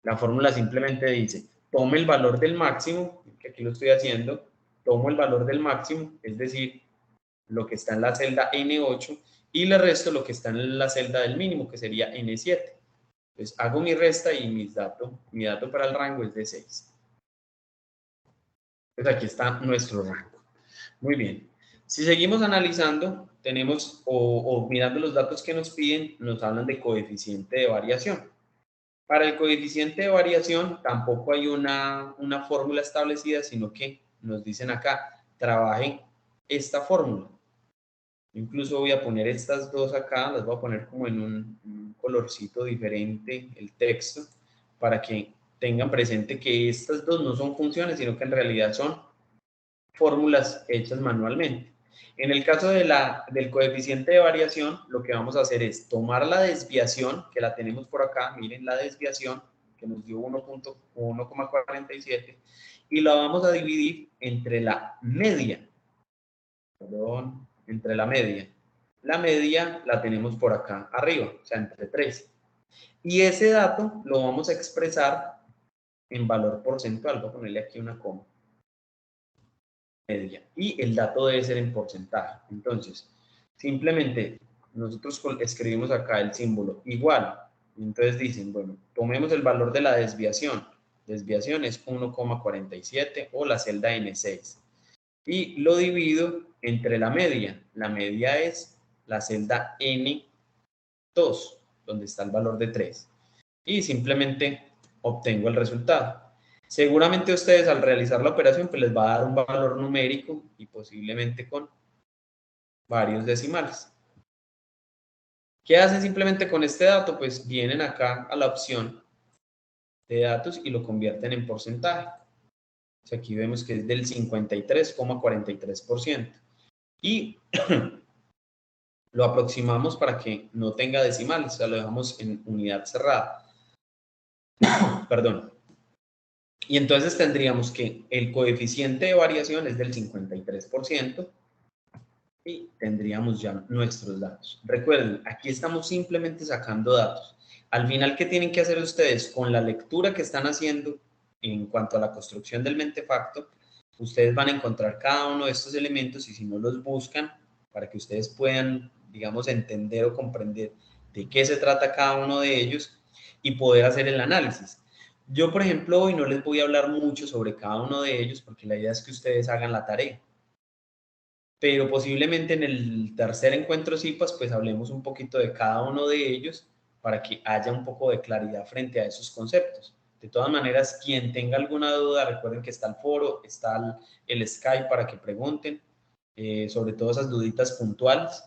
[SPEAKER 1] La fórmula simplemente dice, tome el valor del máximo, que aquí lo estoy haciendo, tomo el valor del máximo, es decir, lo que está en la celda N8, y le resto lo que está en la celda del mínimo, que sería N7. Entonces, hago mi resta y mi dato para el rango es de 6. Entonces, aquí está nuestro rango. Muy bien. Si seguimos analizando, tenemos, o mirando los datos que nos piden, nos hablan de coeficiente de variación. Para el coeficiente de variación tampoco hay una fórmula establecida, sino que nos dicen acá, trabajen esta fórmula. Incluso voy a poner estas dos acá, las voy a poner como en un colorcito diferente, el texto, para que tengan presente que estas dos no son funciones, sino que en realidad son fórmulas hechas manualmente. En el caso del coeficiente de variación, lo que vamos a hacer es tomar la desviación, que la tenemos por acá, miren la desviación, que nos dio 1,47, y la vamos a dividir entre la media. Perdón, entre la media. La media la tenemos por acá arriba, o sea, entre 3. Y ese dato lo vamos a expresar en valor porcentual. Voy a ponerle aquí una coma. media. Y el dato debe ser en porcentaje. Entonces, simplemente nosotros escribimos acá el símbolo igual. Entonces dicen, bueno, tomemos el valor de la desviación. Desviación es 1,47 o la celda N6. Y lo divido entre la media. La media es la celda N2, donde está el valor de 3. Y simplemente obtengo el resultado. Seguramente ustedes al realizar la operación pues les va a dar un valor numérico y posiblemente con varios decimales. ¿Qué hacen simplemente con este dato? Pues vienen acá a la opción de datos y lo convierten en porcentaje. O sea, aquí vemos que es del 53,43%. Y lo aproximamos para que no tenga decimales, o sea, lo dejamos en unidad cerrada. Perdón. Y entonces tendríamos que el coeficiente de variación es del 53% y tendríamos ya nuestros datos. Recuerden, aquí estamos simplemente sacando datos. Al final, ¿qué tienen que hacer ustedes? Con la lectura que están haciendo en cuanto a la construcción del mentefacto, ustedes van a encontrar cada uno de estos elementos y si no los buscan, para que ustedes puedan, digamos, entender o comprender de qué se trata cada uno de ellos y poder hacer el análisis. Yo, por ejemplo, hoy no les voy a hablar mucho sobre cada uno de ellos porque la idea es que ustedes hagan la tarea. Pero posiblemente en el tercer encuentro CIPAS, pues hablemos un poquito de cada uno de ellos para que haya un poco de claridad frente a esos conceptos. De todas maneras, quien tenga alguna duda, recuerden que está el foro, está el Skype para que pregunten, sobre todo esas duditas puntuales.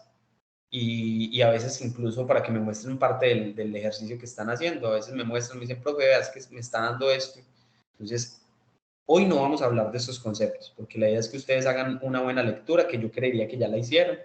[SPEAKER 1] Y a veces incluso para que me muestren parte del ejercicio que están haciendo. A veces me muestran, me dicen, profe, veas que me está dando esto. Entonces, hoy no vamos a hablar de esos conceptos, porque la idea es que ustedes hagan una buena lectura, que yo creería que ya la hicieron,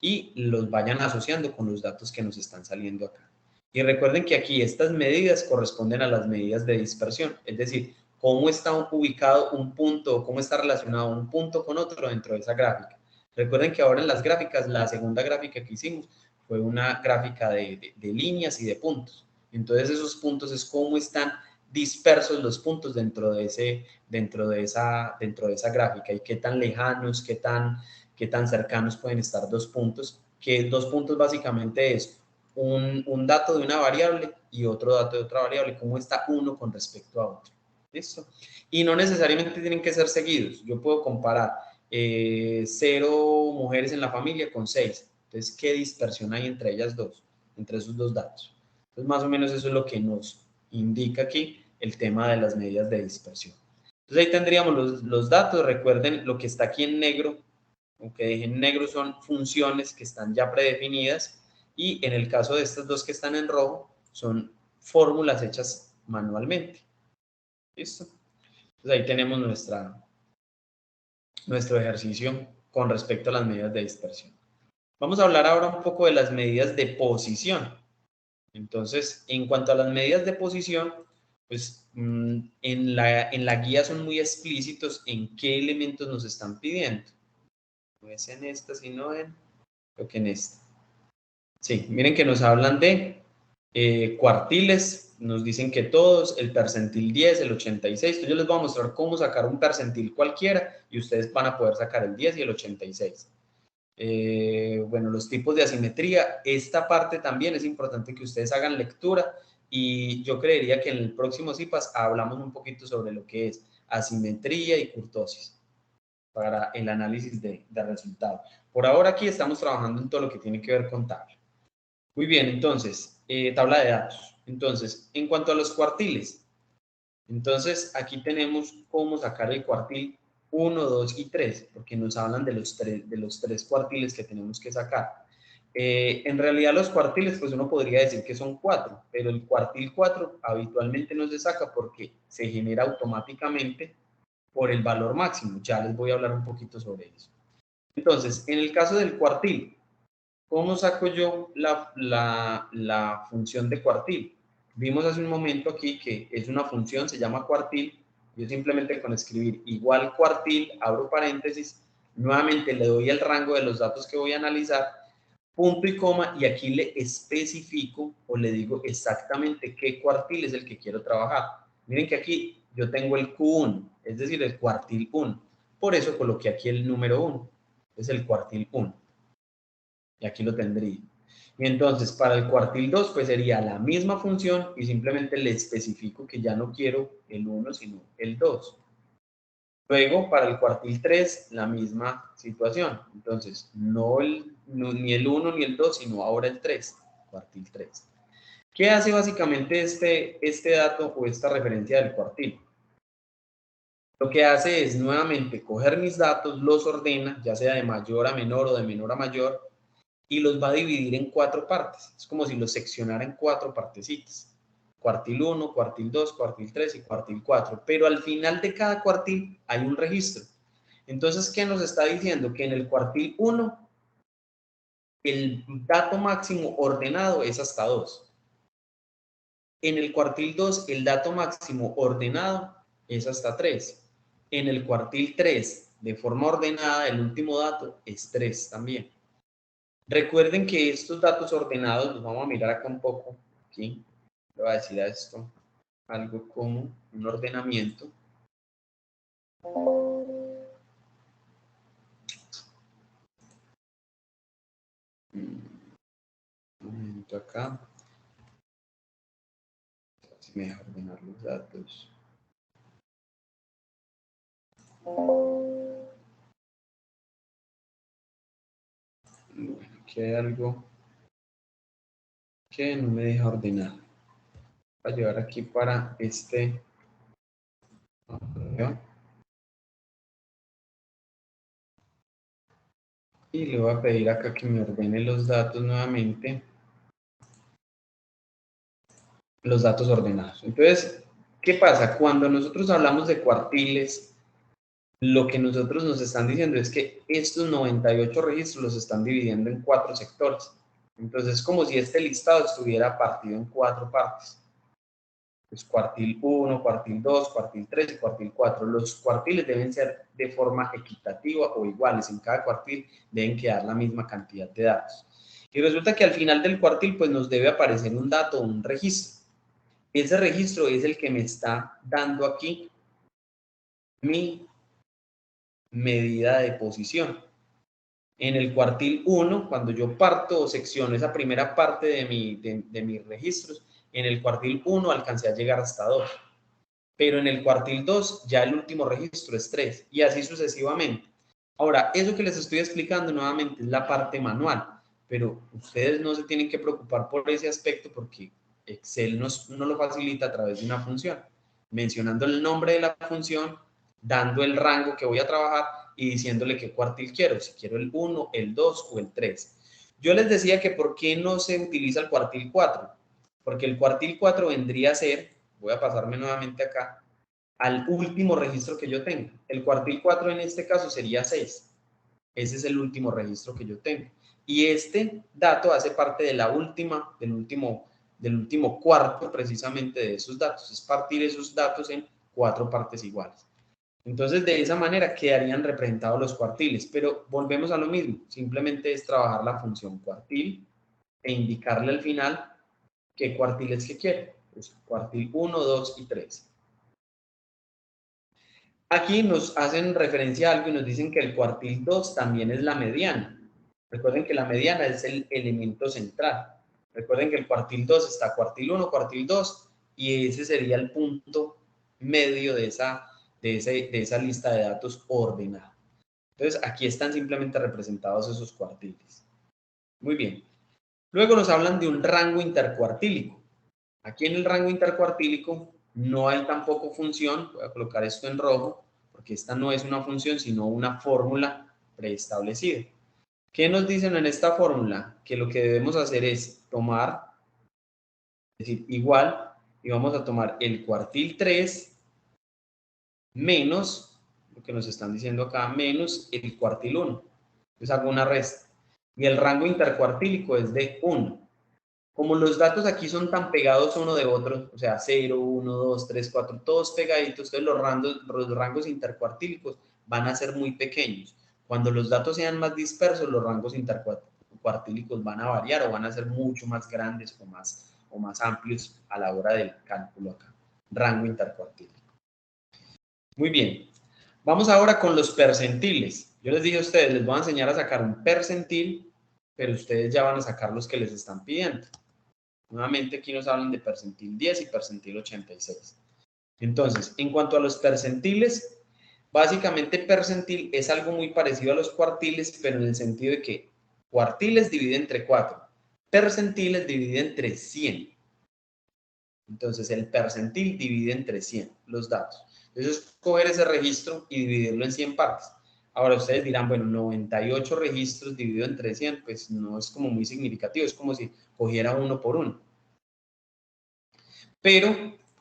[SPEAKER 1] y los vayan asociando con los datos que nos están saliendo acá. Y recuerden que aquí estas medidas corresponden a las medidas de dispersión, es decir, cómo está ubicado un punto, cómo está relacionado un punto con otro dentro de esa gráfica. Recuerden que ahora en las gráficas, la segunda gráfica que hicimos fue una gráfica de líneas y de puntos. Entonces esos puntos es cómo están dispersos los puntos dentro de esa gráfica y qué tan lejanos, qué tan cercanos pueden estar dos puntos, que dos puntos básicamente es un dato de una variable y otro dato de otra variable, cómo está uno con respecto a otro. ¿Listo? Y no necesariamente tienen que ser seguidos. Yo puedo comparar 0 mujeres en la familia con 6. Entonces, ¿qué dispersión hay entre ellas dos? Entre esos dos datos. Entonces, más o menos eso es lo que nos indica aquí el tema de las medidas de dispersión. Entonces, ahí tendríamos los datos. Recuerden lo que está aquí en negro, aunque dejé en negro, son funciones que están ya predefinidas y en el caso de estas dos que están en rojo, son fórmulas hechas manualmente. ¿Listo? Entonces, ahí tenemos nuestro ejercicio con respecto a las medidas de dispersión. Vamos a hablar ahora un poco de las medidas de posición. Entonces, en cuanto a las medidas de posición, pues en la guía son muy explícitos en qué elementos nos están pidiendo. No es en esta, sino creo que en esta. Sí, miren que nos hablan de cuartiles, nos dicen que todos, el percentil 10, el 86. Entonces yo les voy a mostrar cómo sacar un percentil cualquiera y ustedes van a poder sacar el 10 y el 86. Bueno, los tipos de asimetría, esta parte también es importante que ustedes hagan lectura y yo creería que en el próximo CIPAS hablamos un poquito sobre lo que es asimetría y kurtosis para el análisis de resultados. Por ahora aquí estamos trabajando en todo lo que tiene que ver con tabla. Muy bien, entonces, tabla de datos. Entonces, en cuanto a los cuartiles, entonces aquí tenemos cómo sacar el cuartil 1, 2 y 3, porque nos hablan de los tres cuartiles que tenemos que sacar. En realidad los cuartiles, pues uno podría decir que son 4, pero el cuartil 4 habitualmente no se saca porque se genera automáticamente por el valor máximo. Ya les voy a hablar un poquito sobre eso. Entonces, en el caso del cuartil, ¿cómo saco yo la función de cuartil? Vimos hace un momento aquí que es una función, se llama cuartil. Yo simplemente con escribir igual cuartil, abro paréntesis, nuevamente le doy el rango de los datos que voy a analizar, punto y coma, y aquí le especifico o le digo exactamente qué cuartil es el que quiero trabajar. Miren que aquí yo tengo el Q1, es decir, el cuartil 1. Por eso coloqué aquí el número 1, es el cuartil 1. Y aquí lo tendría. Y entonces, para el cuartil 2, pues sería la misma función y simplemente le especifico que ya no quiero el 1, sino el 2. Luego, para el cuartil 3, la misma situación. Entonces, ni el 1 ni el 2, sino ahora el 3, cuartil 3. ¿Qué hace básicamente este dato o esta referencia del cuartil? Lo que hace es nuevamente coger mis datos, los ordena, ya sea de mayor a menor o de menor a mayor, y los va a dividir en 4 partes. Es como si los seccionara en 4 partecitas. Cuartil 1, cuartil 2, cuartil 3 y cuartil 4. Pero al final de cada cuartil hay un registro. Entonces, ¿qué nos está diciendo? Que en el cuartil 1, el dato máximo ordenado es hasta 2. En el cuartil 2, el dato máximo ordenado es hasta 3. En el cuartil 3, de forma ordenada, el último dato es 3 también. Recuerden que estos datos ordenados, los vamos a mirar acá un poco, ¿sí? Le voy a decir a esto algo como un ordenamiento. Un momento acá. Si me deja ordenar los datos. Bueno, aquí hay algo que no me deja ordenar. Voy a llevar aquí para este. Y le voy a pedir acá que me ordene los datos nuevamente. Los datos ordenados. Entonces, ¿qué pasa? Cuando nosotros hablamos de cuartiles, lo que nosotros nos están diciendo es que estos 98 registros los están dividiendo en 4 sectores. Entonces, es como si este listado estuviera partido en 4 partes. Pues cuartil 1, cuartil 2, cuartil 3 y cuartil 4. Los cuartiles deben ser de forma equitativa o iguales. En cada cuartil deben quedar la misma cantidad de datos. Y resulta que al final del cuartil pues nos debe aparecer un dato, un registro. Ese registro es el que me está dando aquí mi medida de posición. En el cuartil 1, cuando yo parto o secciono esa primera parte de mis registros, en el cuartil 1 alcancé a llegar hasta 2. Pero en el cuartil 2 ya el último registro es 3 y así sucesivamente. Ahora, eso que les estoy explicando nuevamente es la parte manual, pero ustedes no se tienen que preocupar por ese aspecto porque Excel nos lo facilita a través de una función, mencionando el nombre de la función, dando el rango que voy a trabajar y diciéndole qué cuartil quiero, si quiero el 1, el 2 o el 3. Yo les decía que por qué no se utiliza el cuartil 4, porque el cuartil 4 vendría a ser, voy a pasarme nuevamente acá, al último registro que yo tengo. El cuartil 4 en este caso sería 6. Ese es el último registro que yo tengo. Y este dato hace parte de la última, del último cuarto precisamente de esos datos. Es partir esos datos en 4 partes iguales. Entonces, de esa manera quedarían representados los cuartiles. Pero volvemos a lo mismo. Simplemente es trabajar la función cuartil e indicarle al final qué cuartiles que quiere. Pues cuartil 1, 2 y 3. Aquí nos hacen referencia a algo y nos dicen que el cuartil 2 también es la mediana. Recuerden que la mediana es el elemento central. Recuerden que el cuartil 2 está cuartil 1, cuartil 2 y ese sería el punto medio de esa lista de datos ordenada. Entonces, aquí están simplemente representados esos cuartiles. Muy bien. Luego nos hablan de un rango intercuartílico. Aquí en el rango intercuartílico no hay tampoco función. Voy a colocar esto en rojo porque esta no es una función, sino una fórmula preestablecida. ¿Qué nos dicen en esta fórmula? Que lo que debemos hacer es tomar, es decir, igual, y vamos a tomar el cuartil 3 menos, lo que nos están diciendo acá, menos el cuartil 1. Entonces hago una resta. Y el rango intercuartílico es de 1. Como los datos aquí son tan pegados uno de otro, o sea, 0, 1, 2, 3, 4, todos pegaditos, entonces los rangos intercuartílicos van a ser muy pequeños. Cuando los datos sean más dispersos, los rangos intercuartílicos van a variar o van a ser mucho más grandes o más amplios a la hora del cálculo acá. Rango intercuartílico. Muy bien. Vamos ahora con los percentiles. Yo les dije a ustedes, les voy a enseñar a sacar un percentil, pero ustedes ya van a sacar los que les están pidiendo. Nuevamente aquí nos hablan de percentil 10 y percentil 86. Entonces, en cuanto a los percentiles, básicamente percentil es algo muy parecido a los cuartiles, pero en el sentido de que cuartiles divide entre 4, percentiles divide entre 100. Entonces, el percentil divide entre 100 los datos. Entonces, coger ese registro y dividirlo en 100 partes. Ahora, ustedes dirán, bueno, 98 registros dividido entre 100, pues no es como muy significativo, es como si cogiera uno por uno. Pero,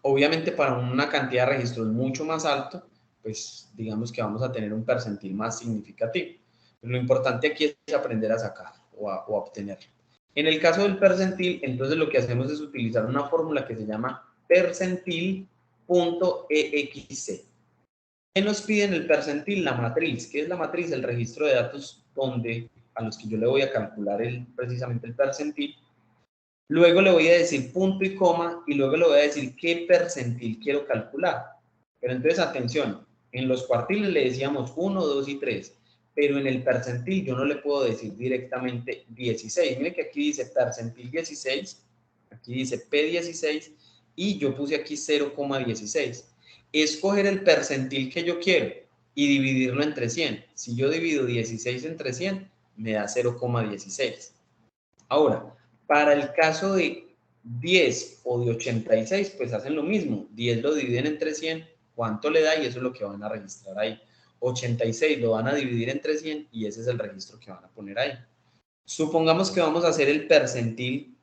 [SPEAKER 1] obviamente, para una cantidad de registros mucho más alto, pues digamos que vamos a tener un percentil más significativo. Pero lo importante aquí es aprender a sacar o a obtenerlo. En el caso del percentil, entonces lo que hacemos es utilizar una fórmula que se llama percentil.exe. ¿Qué nos pide en el percentil? La matriz. ¿Qué es la matriz? El registro de datos a los que yo le voy a calcular precisamente el percentil. Luego le voy a decir punto y coma y luego le voy a decir qué percentil quiero calcular. Pero entonces, atención, en los cuartiles le decíamos 1, 2 y 3, pero en el percentil yo no le puedo decir directamente 16. Mire que aquí dice percentil 16, aquí dice P16 y yo puse aquí 0,16. Escoger el percentil que yo quiero y dividirlo entre 100. Si yo divido 16 entre 100, me da 0,16. Ahora, para el caso de 10 o de 86, pues hacen lo mismo. 10 lo dividen entre 100, ¿cuánto le da? Y eso es lo que van a registrar ahí. 86 lo van a dividir entre 100 y ese es el registro que van a poner ahí. Supongamos que vamos a hacer el percentil.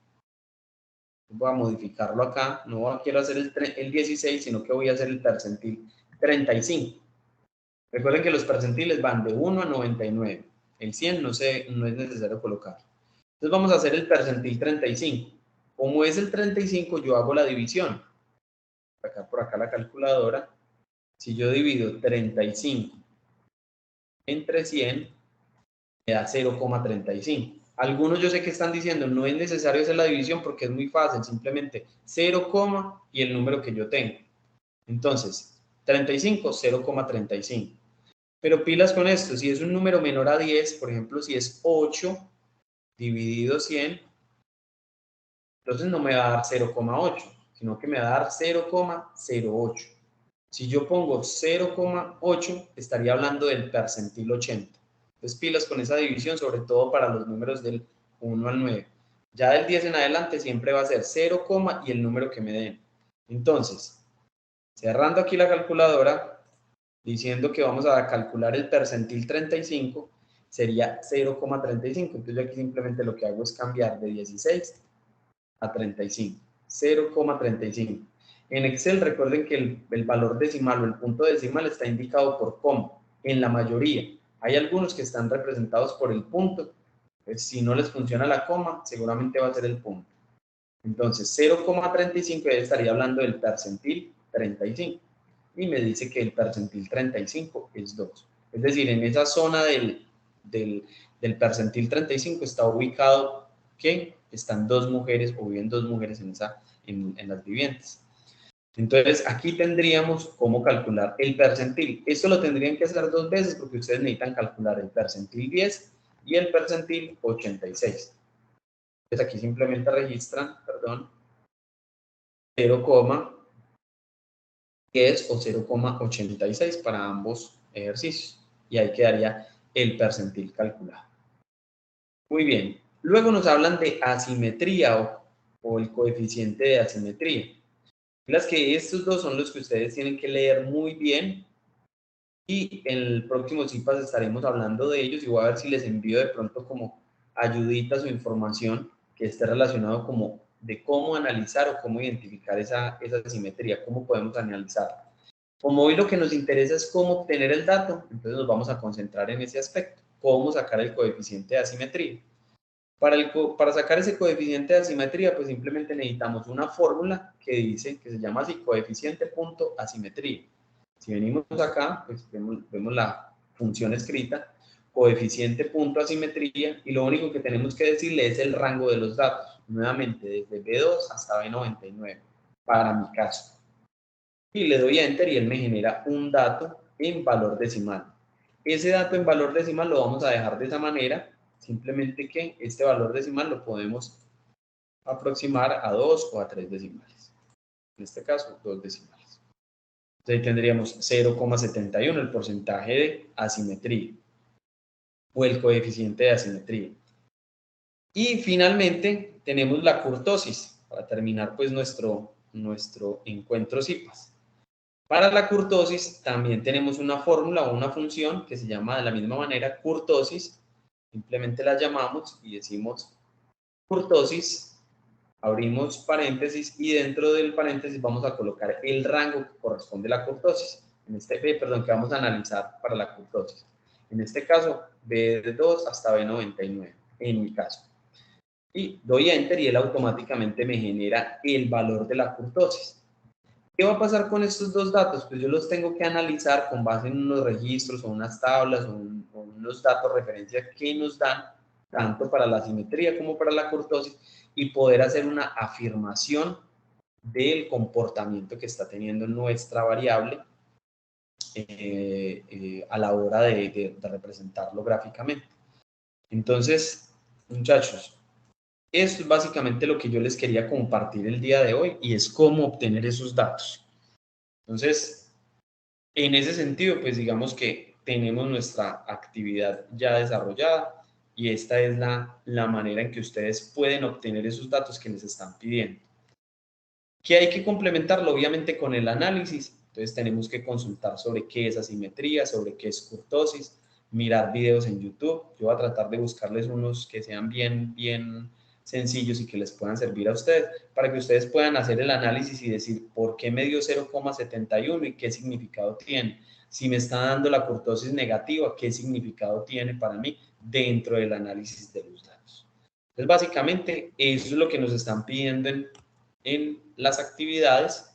[SPEAKER 1] Voy a modificarlo acá. No quiero hacer el 16, sino que voy a hacer el percentil 35. Recuerden que los percentiles van de 1 a 99. El 100 no es necesario colocar. Entonces vamos a hacer el percentil 35. Como es el 35, yo hago la división. Por acá la calculadora. Si yo divido 35 entre 100, me da 0,35. Algunos yo sé que están diciendo, no es necesario hacer la división porque es muy fácil, simplemente 0, y el número que yo tengo. Entonces, 35, 0,35. Pero pilas con esto, si es un número menor a 10, por ejemplo, si es 8 dividido 100, entonces no me va a dar 0,8, sino que me va a dar 0,08. Si yo pongo 0,8, estaría hablando del percentil 80. Entonces pilas con esa división, sobre todo para los números del 1 al 9. Ya del 10 en adelante siempre va a ser 0, y el número que me den. Entonces, cerrando aquí la calculadora, diciendo que vamos a calcular el percentil 35, sería 0,35. Entonces yo aquí simplemente lo que hago es cambiar de 16 a 35, 0,35. En Excel recuerden que el valor decimal o el punto decimal está indicado por coma, en la mayoría. Hay algunos que están representados por el punto. Pues, si no les funciona la coma, seguramente va a ser el punto. Entonces, 0,35 estaría hablando del percentil 35. Y me dice que el percentil 35 es 2. Es decir, en esa zona del percentil 35 está ubicado que están dos mujeres o viven dos mujeres en las viviendas. Entonces, aquí tendríamos cómo calcular el percentil. Esto lo tendrían que hacer dos veces porque ustedes necesitan calcular el percentil 10 y el percentil 86. Entonces, aquí simplemente registran, 0,10 o 0,86 para ambos ejercicios. Y ahí quedaría el percentil calculado. Muy bien. Luego nos hablan de asimetría o el coeficiente de asimetría. Las que estos dos son los que ustedes tienen que leer muy bien y en el próximo CIPAS estaremos hablando de ellos y voy a ver si les envío de pronto como ayuditas o información que esté relacionado como de cómo analizar o cómo identificar esa asimetría, cómo podemos analizarla. Como hoy lo que nos interesa es cómo obtener el dato, entonces nos vamos a concentrar en ese aspecto, cómo sacar el coeficiente de asimetría. Para sacar ese coeficiente de asimetría, pues simplemente necesitamos una fórmula que se llama así, coeficiente.asimetría. Si venimos acá, pues vemos la función escrita, coeficiente.asimetría, y lo único que tenemos que decirle es el rango de los datos, nuevamente desde B2 hasta B99, para mi caso. Y le doy Enter y él me genera un dato en valor decimal. Ese dato en valor decimal lo vamos a dejar de esa manera, simplemente que este valor decimal lo podemos aproximar a 2 o a 3 decimales. En este caso, 2 decimales. Entonces ahí tendríamos 0,71, el porcentaje de asimetría o el coeficiente de asimetría. Y finalmente tenemos la kurtosis, para terminar pues nuestro encuentro CIPAS. Para la kurtosis también tenemos una fórmula o una función que se llama de la misma manera kurtosis. Simplemente la llamamos y decimos kurtosis, abrimos paréntesis y dentro del paréntesis vamos a colocar el rango que corresponde a la kurtosis. Que vamos a analizar para la kurtosis. En este caso, B2 hasta B99, en mi caso. Y doy Enter y él automáticamente me genera el valor de la kurtosis. ¿Qué va a pasar con estos dos datos? Pues yo los tengo que analizar con base en unos registros o unas tablas o unos datos referencia que nos dan tanto para la simetría como para la kurtosis y poder hacer una afirmación del comportamiento que está teniendo nuestra variable a la hora de representarlo gráficamente. Entonces, muchachos, esto es básicamente lo que yo les quería compartir el día de hoy y es cómo obtener esos datos. Entonces, en ese sentido, pues digamos que tenemos nuestra actividad ya desarrollada y esta es la manera en que ustedes pueden obtener esos datos que les están pidiendo. ¿Qué hay que complementarlo? Obviamente con el análisis. Entonces tenemos que consultar sobre qué es asimetría, sobre qué es kurtosis, mirar videos en YouTube. Yo voy a tratar de buscarles unos que sean bien sencillos y que les puedan servir a ustedes para que ustedes puedan hacer el análisis y decir por qué me dio 0,71 y qué significado tiene. Si me está dando la kurtosis negativa, qué significado tiene para mí dentro del análisis de los datos. Entonces, básicamente, eso es lo que nos están pidiendo en las actividades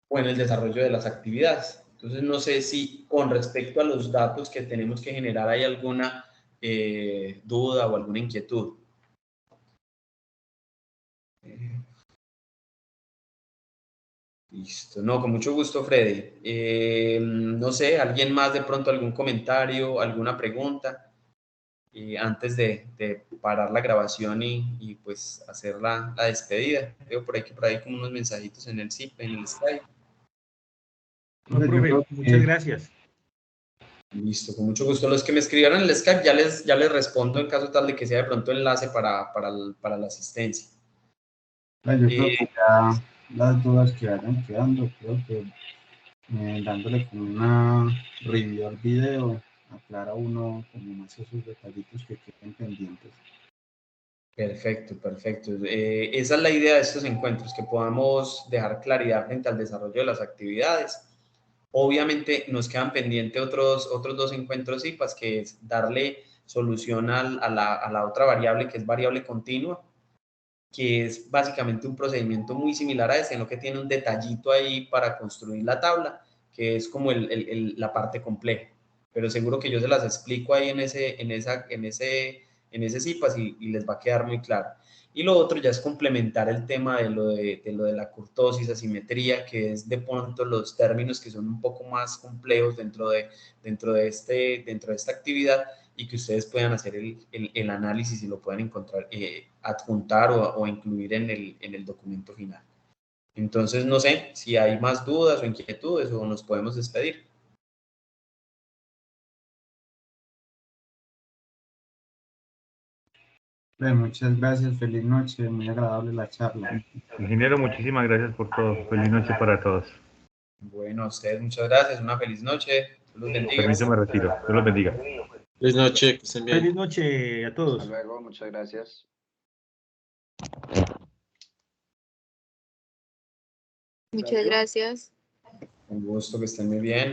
[SPEAKER 1] o en el desarrollo de las actividades. Entonces, no sé si con respecto a los datos que tenemos que generar hay alguna duda o alguna inquietud. Listo. No, con mucho gusto, Freddy. No sé, ¿alguien más de pronto algún comentario, alguna pregunta? Antes de parar la grabación y pues hacer la despedida. Veo por ahí como unos mensajitos en el Skype.
[SPEAKER 6] No, profe, muchas gracias.
[SPEAKER 1] Listo, con mucho gusto. Los que me escribieron en el Skype ya les respondo en caso tal de que sea de pronto enlace para la asistencia.
[SPEAKER 8] Yo creo que ya las dudas que vayan quedando, creo que dándole como una review al video, aclara uno como más esos detallitos que queden pendientes.
[SPEAKER 1] Perfecto. Esa es la idea de estos encuentros, que podamos dejar claridad frente al desarrollo de las actividades. Obviamente nos quedan pendientes otros dos encuentros IPAS, que es darle solución a la otra variable, que es variable continua, que es básicamente un procedimiento muy similar a este, en lo que tiene un detallito ahí para construir la tabla, que es como la parte compleja. Pero seguro que yo se las explico ahí en ese CIPAS y les va a quedar muy claro. Y lo otro ya es complementar el tema de lo de la kurtosis, asimetría, que es de pronto los términos que son un poco más complejos dentro de esta actividad y que ustedes puedan hacer el análisis y lo puedan encontrar, adjuntar o incluir en el documento final. Entonces, no sé si hay más dudas o inquietudes o nos podemos despedir.
[SPEAKER 8] Muchas gracias, feliz noche, muy agradable la charla.
[SPEAKER 2] Ingeniero, muchísimas gracias por todo. Feliz noche para todos.
[SPEAKER 1] Bueno, a ustedes muchas gracias, una feliz noche. Dios los bendiga.
[SPEAKER 2] Permiso, me retiro. Dios los bendiga.
[SPEAKER 9] Feliz noche, que estén bien.
[SPEAKER 6] Feliz noche a todos.
[SPEAKER 5] Hasta luego, muchas gracias.
[SPEAKER 10] Muchas gracias.
[SPEAKER 1] Un gusto, que estén muy bien.